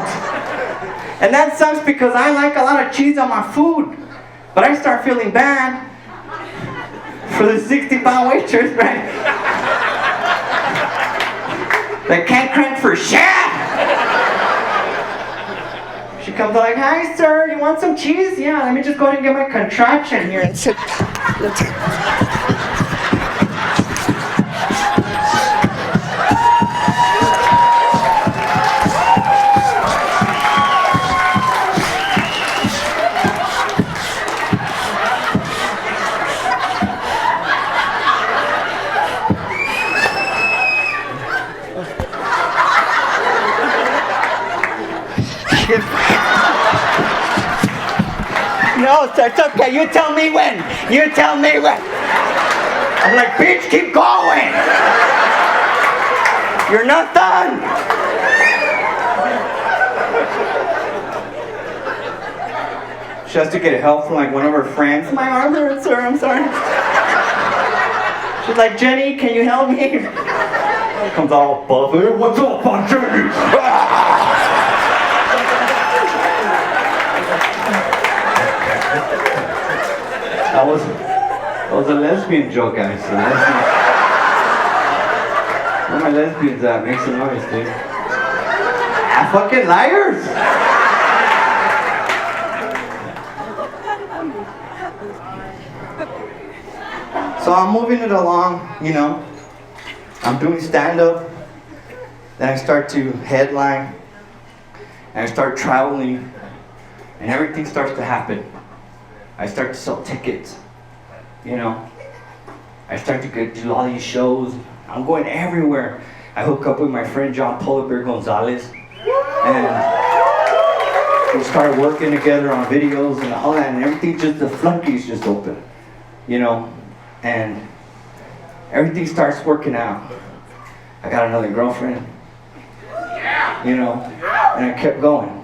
H: And that sucks because I like a lot of cheese on my food. But I start feeling bad for the 60-pound waitress, right? That can't crank for shit. She comes like, hi sir, you want some cheese? Yeah, let me just go ahead and get my contraption here. No, sir, it's okay. You tell me when. You tell me when. I'm like, bitch, keep going. You're not done. She has to get help from like one of her friends. My arm hurts, sir. I'm sorry. She's like, Jenny, can you help me? Comes all buff. What's up, Jenny? That was a lesbian joke, guys. Where my lesbians at? Make some noise, dude. Ah, fucking liars! So I'm moving it along, you know. I'm doing stand-up. Then I start to headline. And I start traveling. And everything starts to happen. I start to sell tickets, you know. I start to do all these shows. I'm going everywhere. I hook up with my friend John Polar Bear Gonzalez, and we start working together on videos and all that, and everything just, the floodgates just open, you know, and everything starts working out. I got another girlfriend, you know, and I kept going.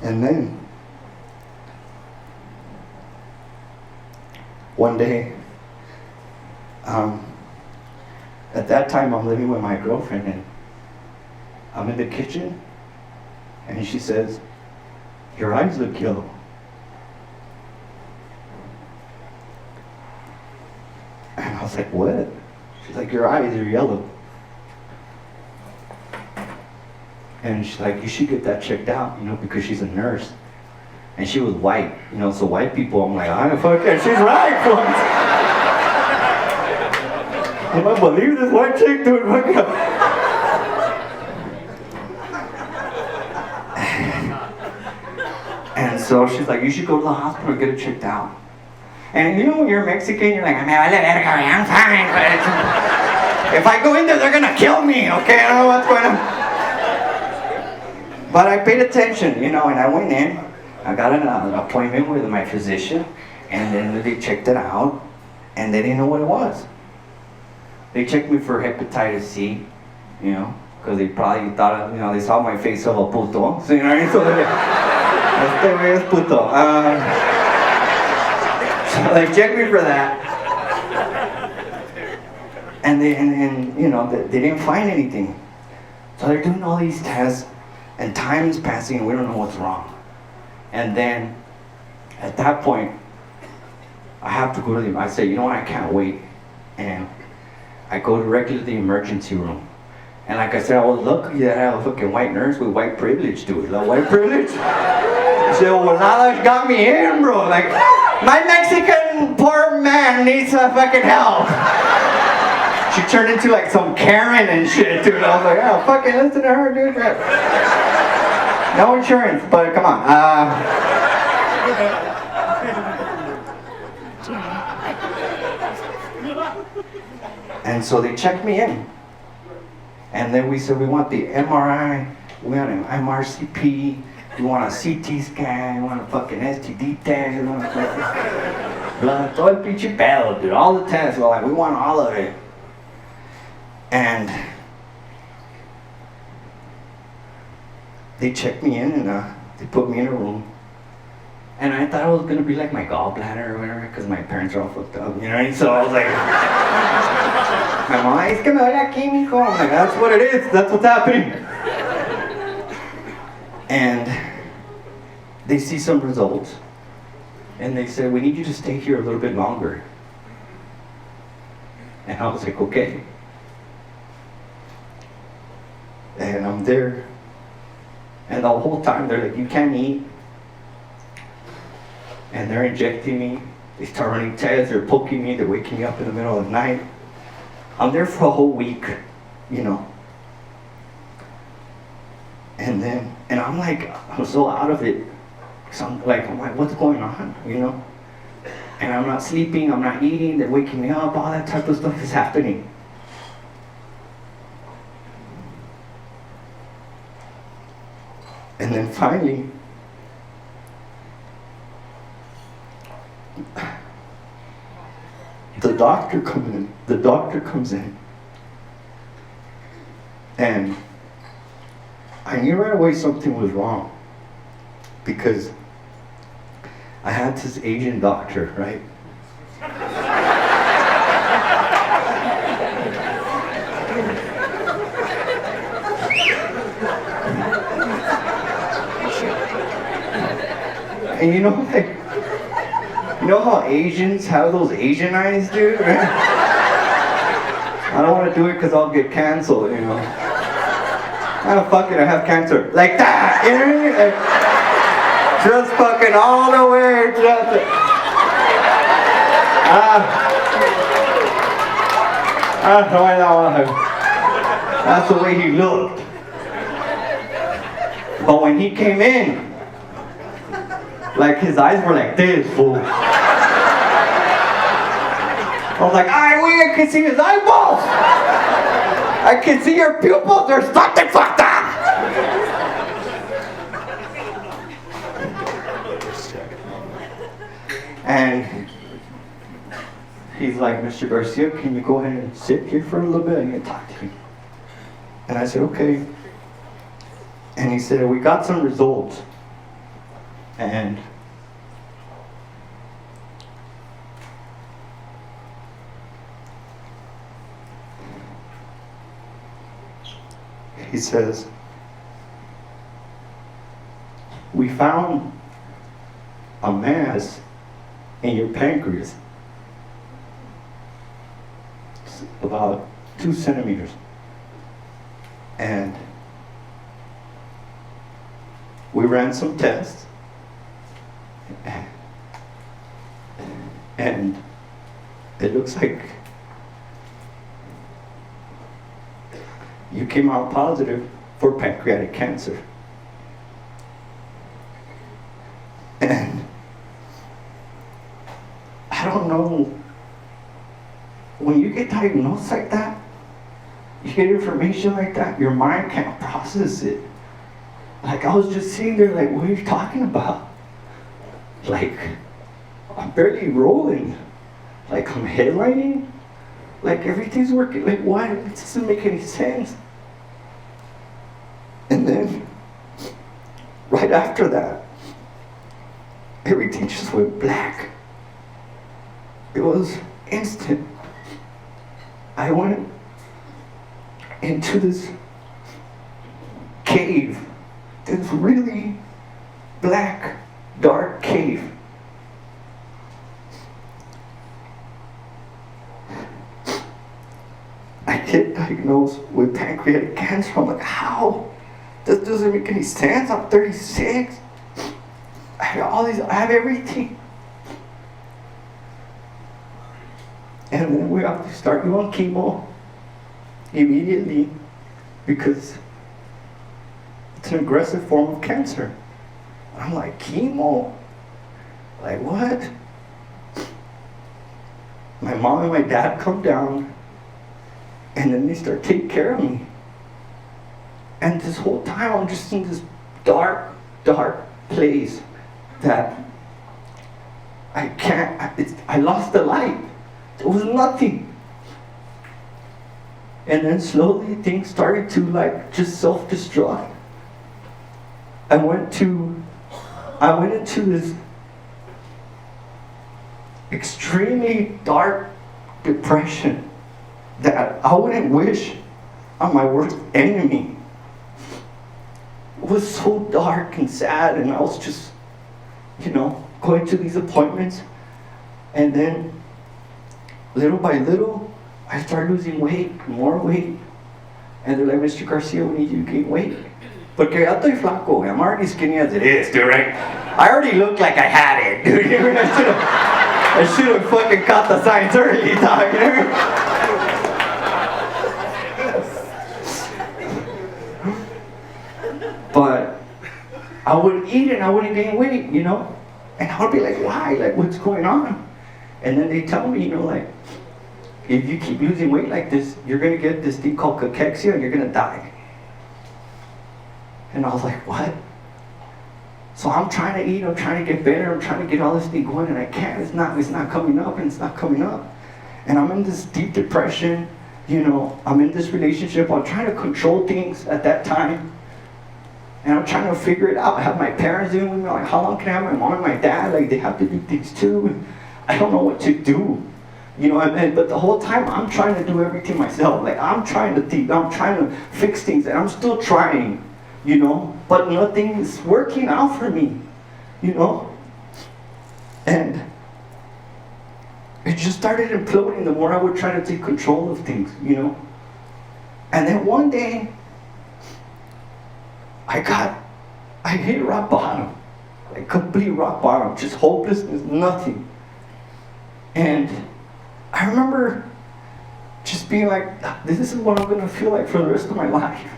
H: And then one day, at that time I'm living with my girlfriend, and I'm in the kitchen, and she says, "Your eyes look yellow." And I was like, "What?" She's like, "Your eyes are yellow." And she's like, "You should get that checked out, because she's a nurse." And she was white, so white people, I'm like, "I don't fucking, she's right, folks." I don't believe this white chick doing fucking. And so she's like, "You should go to the hospital and get it checked out." And when you're Mexican, you're like, "I'm fine, but if I go in there, they're gonna kill me, okay? I don't know what's going on." But I paid attention, and I went in. I got an appointment with my physician, and then they checked it out, and they didn't know what it was. They checked me for hepatitis C, because they probably thought, they saw my face of a puto. So, so they, este güey es puto. So they checked me for that. And they didn't find anything. So they're doing all these tests, and time's passing, and we don't know what's wrong. And then, at that point, I have to go to I say, I can't wait. And I go directly to the emergency room. And like I said, I was lucky that I have a fucking white nurse with white privilege, dude. Like, white privilege? She said, "Well, now that got me in, bro. Like, my Mexican poor man needs fucking help." She turned into like some Karen and shit, dude. I was like, "Oh, fucking listen to her, dude." No insurance, but come on. And so they checked me in. And then we said, "We want the MRI, we want an MRCP, we want a CT scan, we want a fucking STD test, we want a fucking blood, todo el pinche pedo, dude. All the tests, we're like, we want all of it." And they checked me in, and they put me in a room. And I thought it was gonna be like my gallbladder or whatever, because my parents are all fucked up, So I was like, my mom, "Es que me duele aquí, mijo." I'm like, "That's what it is. That's what's happening." And they see some results, and they said, "We need you to stay here a little bit longer." And I was like, "Okay." And I'm there, and the whole time they're like, "You can't eat." And they're injecting me. They start running tests, they're poking me, they're waking me up in the middle of the night. I'm there for a whole week, And I'm like, I'm so out of it. So I'm like, what's going on, And I'm not sleeping, I'm not eating, they're waking me up, all that type of stuff is happening. And then finally, the doctor comes in. And I knew right away something was wrong, because I had this Asian doctor, right? And you know how Asians have those Asian eyes, dude? I don't want to do it because I'll get canceled, Fuck it, I have cancer. Like that, Like, just fucking all the way, that's the way he looked. But when he came in, like his eyes were like this, fool. I was like, I can see his eyeballs. I can see your pupils. There's something fucked up. And he's like, "Mr. Garcia, can you go ahead and sit here for a little bit? I need to talk to you." And I said, "Okay." And he said, "We got some results." And he says, we found a mass in your pancreas. It's about 2 centimeters. And we ran some tests. And it looks like you came out positive for pancreatic cancer. And I don't know, when you get diagnosed like that, you get information like that, your mind can't process it. Like, I was just sitting there like, what are you talking about? Like, I'm barely rolling. Like, I'm headlining. Like, everything's working. Like, what? It doesn't make any sense. And then, right after that, everything just went black. It was instant. I went into this cave, this really black, dark cave. I get diagnosed with pancreatic cancer. I'm like, how? This doesn't make any sense. I'm 36. I have all these, I have everything. And then we have to start you on chemo immediately because it's an aggressive form of cancer. I'm like, chemo? Like, what? My mom and my dad come down and then they start taking care of me. And this whole time I'm just in this dark, dark place that I can't, I lost the light. There was nothing. And then slowly things started to like just self-destruct. I went into this extremely dark depression that I wouldn't wish on my worst enemy. It was so dark and sad, and I was just, going to these appointments, and then little by little, I started losing weight, more weight. And they're like, Mr. Garcia, we need you to gain weight. Porque ya estoy flaco, I'm already skinny as it is, dude, right? I already looked like I had it, dude. I should have fucking caught the signs early, dog. But I would eat and I wouldn't gain weight, And I would be like, why? Like, what's going on? And then they tell me, like, if you keep losing weight like this, you're going to get this thing called cachexia and you're going to die. And I was like, what? So I'm trying to eat, I'm trying to get better, I'm trying to get all this thing going, and I can't. It's not coming up, and it's not coming up. And I'm in this deep depression, I'm in this relationship, I'm trying to control things at that time. And I'm trying to figure it out. I have my parents doing with me, like, how long can I have my mom and my dad? Like, they have to do things too. I don't know what to do. But the whole time I'm trying to do everything myself. Like, I'm trying to think, I'm trying to fix things, and I'm still trying, but nothing is working out for me, And it just started imploding the more I would try to take control of things, And then one day, I hit rock bottom, like complete rock bottom, just hopelessness, nothing. And I remember just being like, this is what I'm gonna feel like for the rest of my life.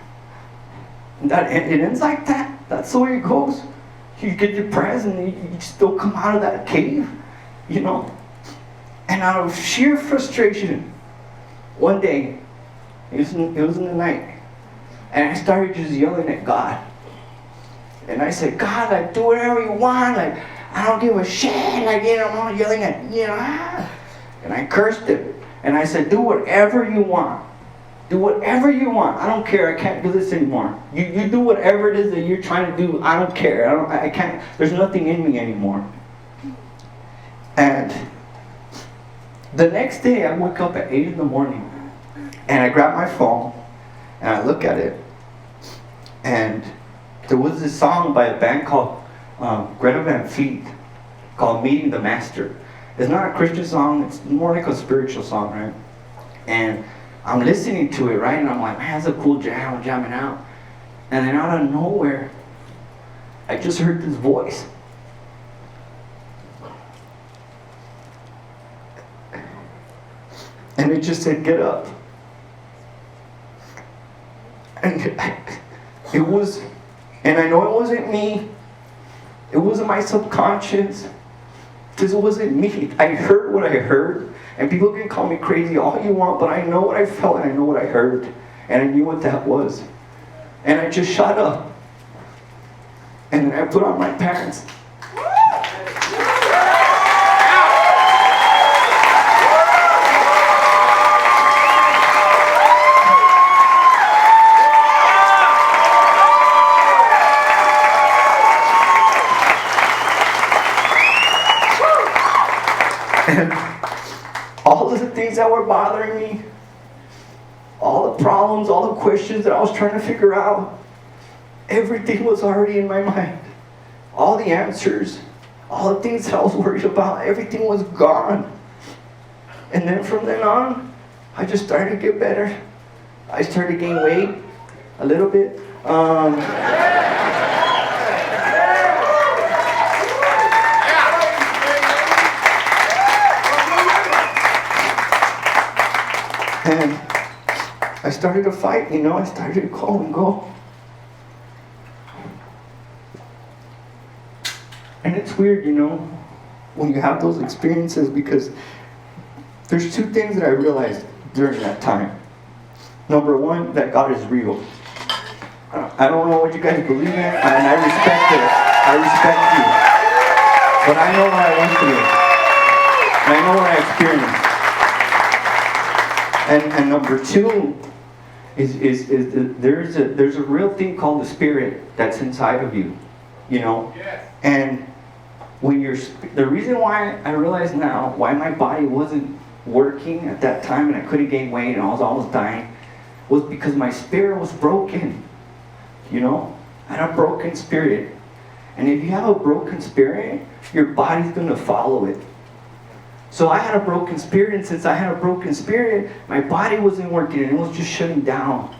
H: And that it ends like that. That's the way it goes. You get depressed and you still come out of that cave, And out of sheer frustration, one day, it was in the night, and I started just yelling at God. And I said, God, like, do whatever you want. Like, I don't give a shit. Like, I'm yelling at, And I cursed him. And I said, do whatever you want. Do whatever you want. I don't care. I can't do this anymore. You do whatever it is that you're trying to do. I don't care. I can't. There's nothing in me anymore. And the next day, I woke up at 8 in the morning, and I grabbed my phone, and I look at it, and there was this song by a band called Greta Van Fleet called "Meeting the Master." It's not a Christian song. It's more like a spiritual song, right? And I'm listening to it, right? And I'm like, man, that's a cool jam. I'm jamming out. And then out of nowhere, I just heard this voice. And it just said, get up. And it was, and I know it wasn't me. It wasn't my subconscious. Because it wasn't me. I heard what I heard. And people can call me crazy all you want, but I know what I felt and I know what I heard. And I knew what that was. And I just shut up. And then I put on my pants. And all of the things that were bothering me, all the problems, all the questions that I was trying to figure out, everything was already in my mind. All the answers, all the things that I was worried about, everything was gone. And then from then on, I just started to get better. I started to gain weight a little bit. And I started to fight, you know, I started to go and go. And it's weird, you know, when you have those experiences, because there's two things that I realized during that time. Number one, that God is real. I don't know what you guys believe in, and I respect it. I respect you. But I know what I went through. And I know what I experienced. And number two is there's a real thing called the spirit that's inside of you, you know. Yes. And when the reason why I realize now why my body wasn't working at that time and I couldn't gain weight and I was almost dying was because my spirit was broken, you know. I had a broken spirit, and if you have a broken spirit, your body's gonna follow it. So I had a broken spirit, and since I had a broken spirit, my body wasn't working and it was just shutting down.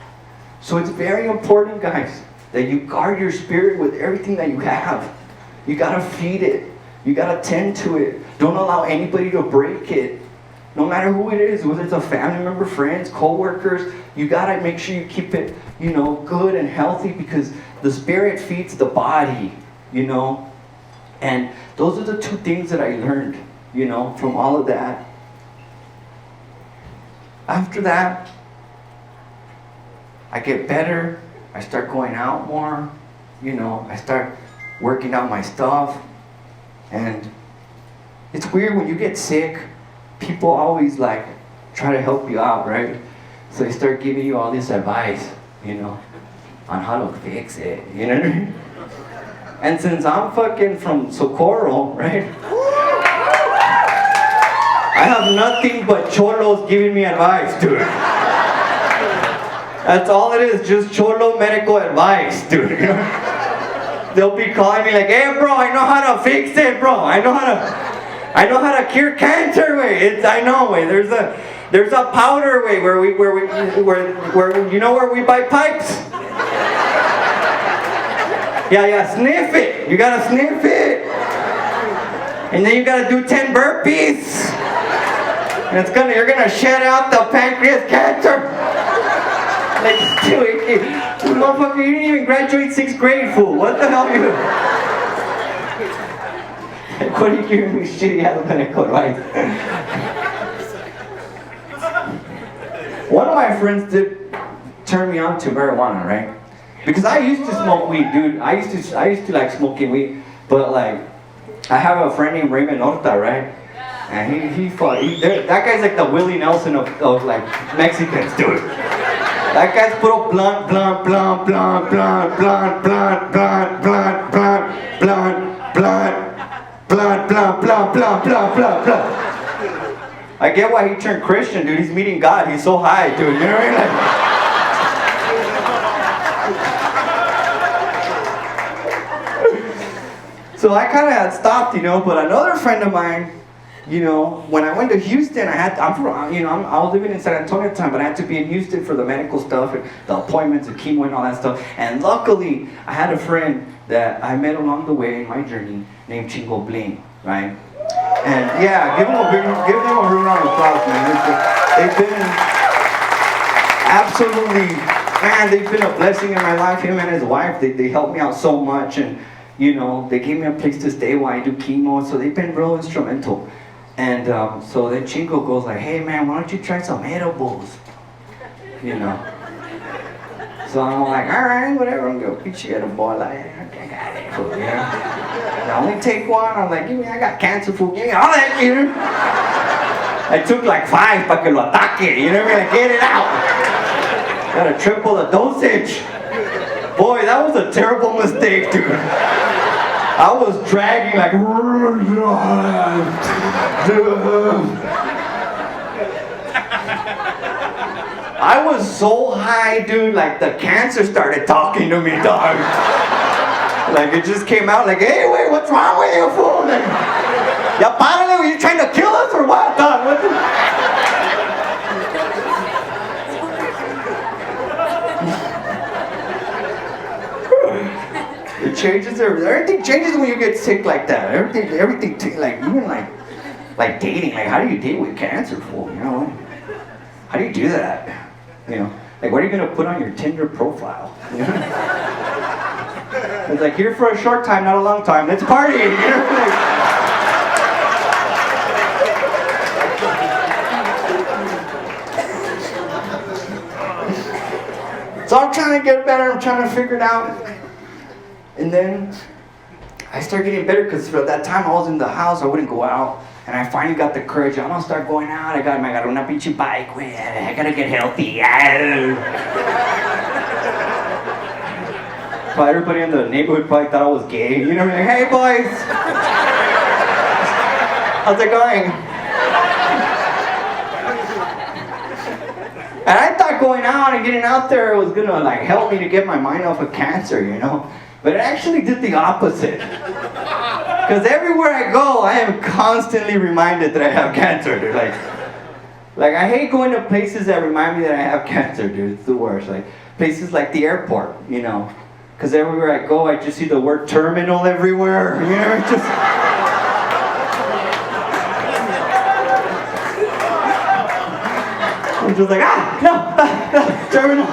H: So it's very important, guys, that you guard your spirit with everything that you have. You gotta feed it. You gotta tend to it. Don't allow anybody to break it. No matter who it is, whether it's a family member, friends, co-workers, you gotta make sure you keep it, you know, good and healthy, because the spirit feeds the body, you know. And those are the two things that I learned, you know, from all of that. After that, I get better. I start going out more, you know. I start working out my stuff. And it's weird when you get sick, people always like try to help you out, right? So they start giving you all this advice, you know, on how to fix it, you know what I mean? And since I'm fucking from Socorro, right? I have nothing but cholos giving me advice, dude. That's all it is, just cholo medical advice, dude. They'll be calling me like, hey bro, I know how to fix it, bro. I know how to cure cancer, way. I know, way. There's a powder way where you know where we buy pipes. Yeah, sniff it. You gotta sniff it, and then you gotta do 10 burpees, and you're gonna shed out the pancreas cancer. Like, dude, motherfucker, you didn't even graduate 6th grade, fool. What the hell are you? Like, what are you giving me shitty medical advice? One of my friends did turn me on to marijuana, right? Because I used to smoke weed, dude. I used to like smoking weed, but like, I have a friend named Raymond Horta, right? And that guy's like the Willie Nelson of like Mexicans, dude. That guy's puro blunt, blunt, blunt, blunt, blunt, blunt, blunt, blunt, blunt, blunt, blunt, blunt, blunt, blunt, blunt, blunt, blunt, blunt, blunt. I get why he turned Christian, dude. He's meeting God. He's so high, dude. You know what I mean? Like, so I kind of had stopped, you know. But another friend of mine, you know, when I went to Houston, I was living in San Antonio at the time, but I had to be in Houston for the medical stuff and the appointments and chemo and all that stuff. And luckily, I had a friend that I met along the way in my journey named Chingo Bling, right? And yeah, give them a real round of applause, man. They've been absolutely, man, they've been a blessing in my life. Him and his wife, they helped me out so much, and you know, they gave me a place to stay while I do chemo, so they've been real instrumental. And so then Chingo goes like, hey man, why don't you try some edibles? You know. So I'm like, all right, whatever, I'm gonna pitch you at a boy, like, I got it, fool, you know. I only take one, I'm like, give me, I got cancer, fool, give me all that, you know. I took like 5 para que lo ataque, you know what I mean, like, get it out. Gotta triple the dosage. Boy, that was a terrible mistake, dude. I was dragging like, I was so high, dude, like the cancer started talking to me, dog. Like it just came out like, hey, wait, what's wrong with you, fool? Like, ya párale, were you trying to kill us or what, dog? What the... It changes everything changes when you get sick like that. Everything like even like dating. Like how do you date with cancer, fool? You know? How do you do that? You know? Like what are you gonna put on your Tinder profile? You know? It's like here for a short time, not a long time. Let's party. You know? Like, so I'm trying to get better. I'm trying to figure it out. And then I started getting better because for that time I was in the house, I wouldn't go out. And I finally got the courage. I'm gonna start going out. I got una pinche bike. I gotta get healthy. Probably everybody in the neighborhood probably thought I was gay. You know what I mean? Hey boys! How's it going? And I thought going out and getting out there was gonna like help me to get my mind off of cancer, you know? But it actually did the opposite. Because everywhere I go, I am constantly reminded that I have cancer, dude. Like I hate going to places that remind me that I have cancer, dude. It's the worst. Like places like the airport, you know. Because everywhere I go, I just see the word terminal everywhere. You know, it's just... I'm just like, terminal.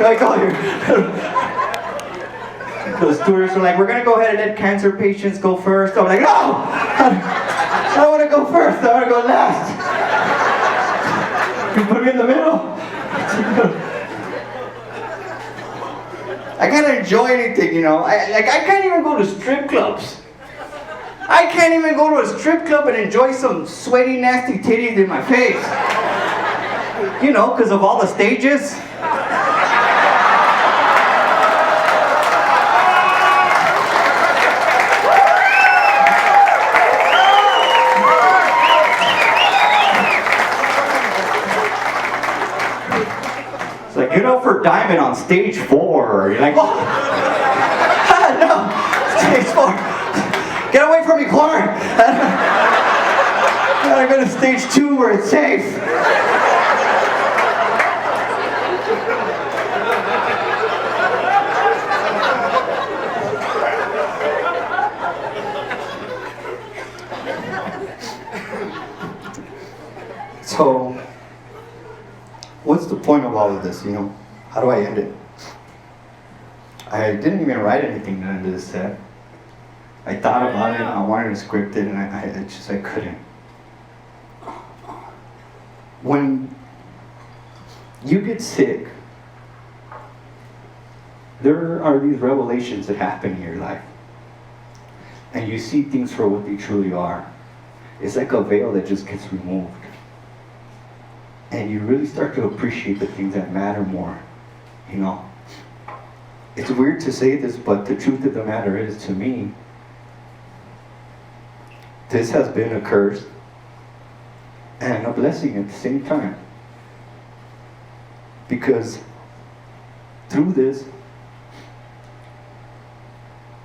H: I call you. The stewards are like, we're gonna go ahead and let cancer patients go first. I'm like, no! I don't wanna go first, I wanna go last. You put me in the middle. I can't enjoy anything, you know. I can't even go to strip clubs. I can't even go to a strip club and enjoy some sweaty, nasty titties in my face. You know, because of all the stages. It's like, get up for Diamond on stage 4. You're like, oh, no, stage 4. Get away from me, Clark. Gotta go to stage 2 where it's safe. So, what's the point of all of this, you know? How do I end it? I didn't even write anything to end this set. I thought about it, I wanted to script it, and I couldn't. When you get sick, there are these revelations that happen in your life. And you see things for what they truly are. It's like a veil that just gets removed. and you really start to appreciate the things that matter more, you know. It's weird to say this, but the truth of the matter is, to me, this has been a curse and a blessing at the same time. Because through this,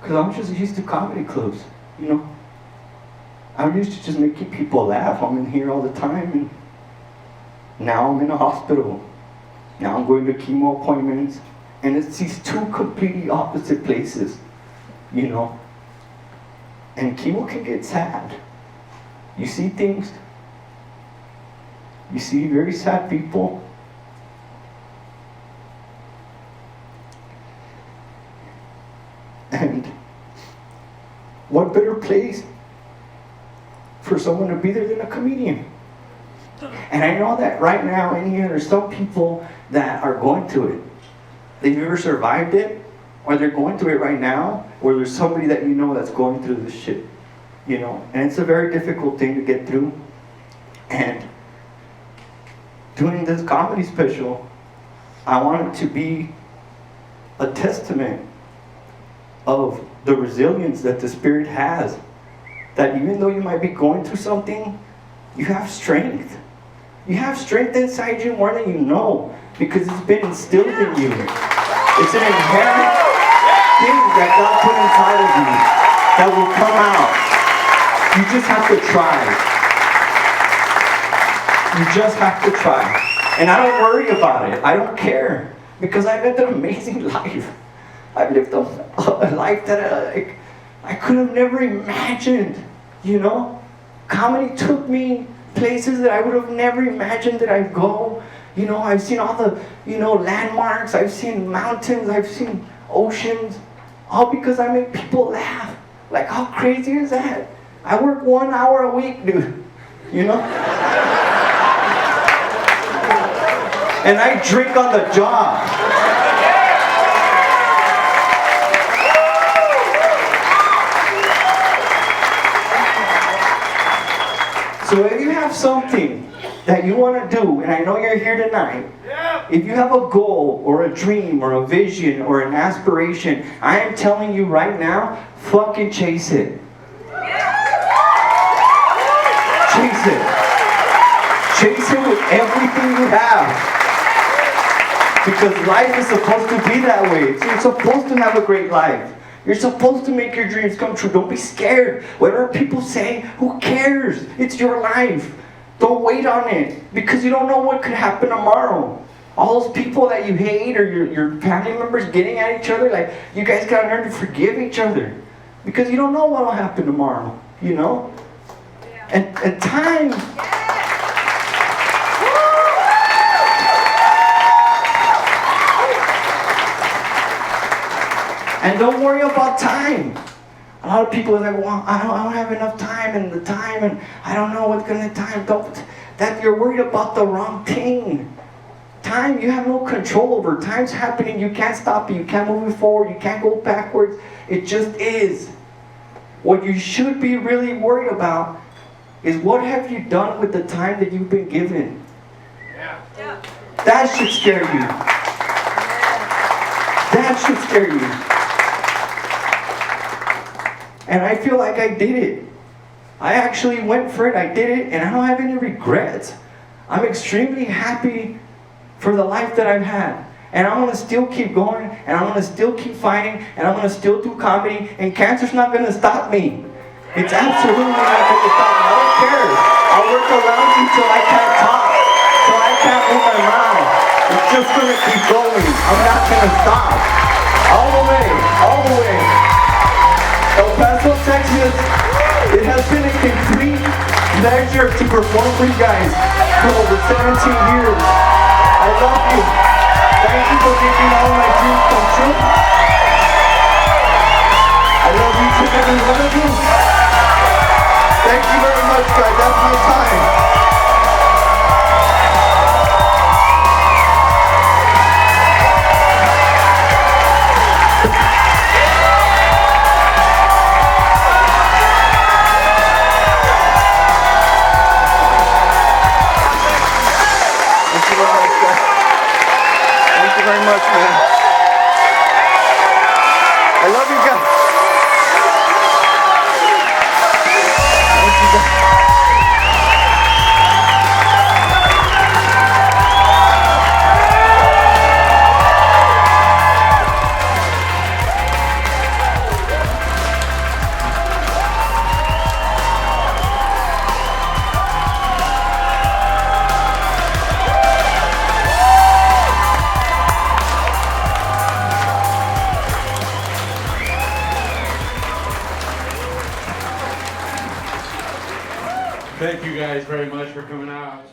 H: because I'm just used to comedy clubs, you know. I'm used to just making people laugh. I'm in here all the time, and now I'm in a hospital. Now I'm going to chemo appointments, and it's these two completely opposite places, you know. And chemo can get sad. You see things, you see very sad people. And what better place for someone to be there than a comedian? And I know that right now in here there's some people that are going through it. They've either survived it, or they're going through it right now, or there's somebody that you know that's going through this shit. You know, and it's a very difficult thing to get through. And doing this comedy special, I want it to be a testament of the resilience that the Spirit has. That even though you might be going through something, you have strength. You have strength inside you more than you know, because it's been instilled in you. It's an inherent thing that God put inside of you that will come out. You just have to try. You just have to try. And I don't worry about it. I don't care. Because I lived an amazing life. I lived a life that I could have never imagined. You know? Comedy took me places that I would have never imagined that I'd go. You know, I've seen all the, you know, landmarks. I've seen mountains. I've seen oceans. All because I make people laugh. Like, how crazy is that? I work 1 hour a week, dude. You know? And I drink on the job. So if you have something that you want to do, and I know you're here tonight, if you have a goal or a dream or a vision or an aspiration, I am telling you right now, fucking chase it. Chase it. Chase it with everything you have. Because life is supposed to be that way. You're supposed to have a great life. You're supposed to make your dreams come true. Don't be scared. Whatever people say, who cares? It's your life. Don't wait on it. Because you don't know what could happen tomorrow. All those people that you hate, or your family members getting at each other, like, you guys gotta learn to forgive each other. Because you don't know what will happen tomorrow. You know? And time. And don't worry about time. A lot of people are like, well, I don't have enough time, and I don't know what's gonna time. That you're worried about the wrong thing. Time you have no control over. Time's happening. You can't stop it. You can't move it forward. You can't go backwards. It just is. What you should be really worried about is, what have you done with the time that you've been given? Yeah. That should scare you. That should scare you. And I feel like I did it. I actually went for it. I did it, and I don't have any regrets. I'm extremely happy for the life that I've had. And I'm going to still keep going, and I'm going to still keep fighting, and I'm going to still do comedy, and cancer's not going to stop me. It's absolutely not going to stop me. I don't care. I'll work around you till I can't talk, till I can't move my mouth. It's just going to keep going. I'm not going to stop. All the way, all the way. El Paso, Texas, it has been a complete pleasure to perform for you guys for over 17 years. I love you. Thank you for making all my dreams come true. I love each and every one of you. Thank you very much, guys. That's my time. much, man. I love you guys. Thank you guys.
I: Thank you guys very much for coming out.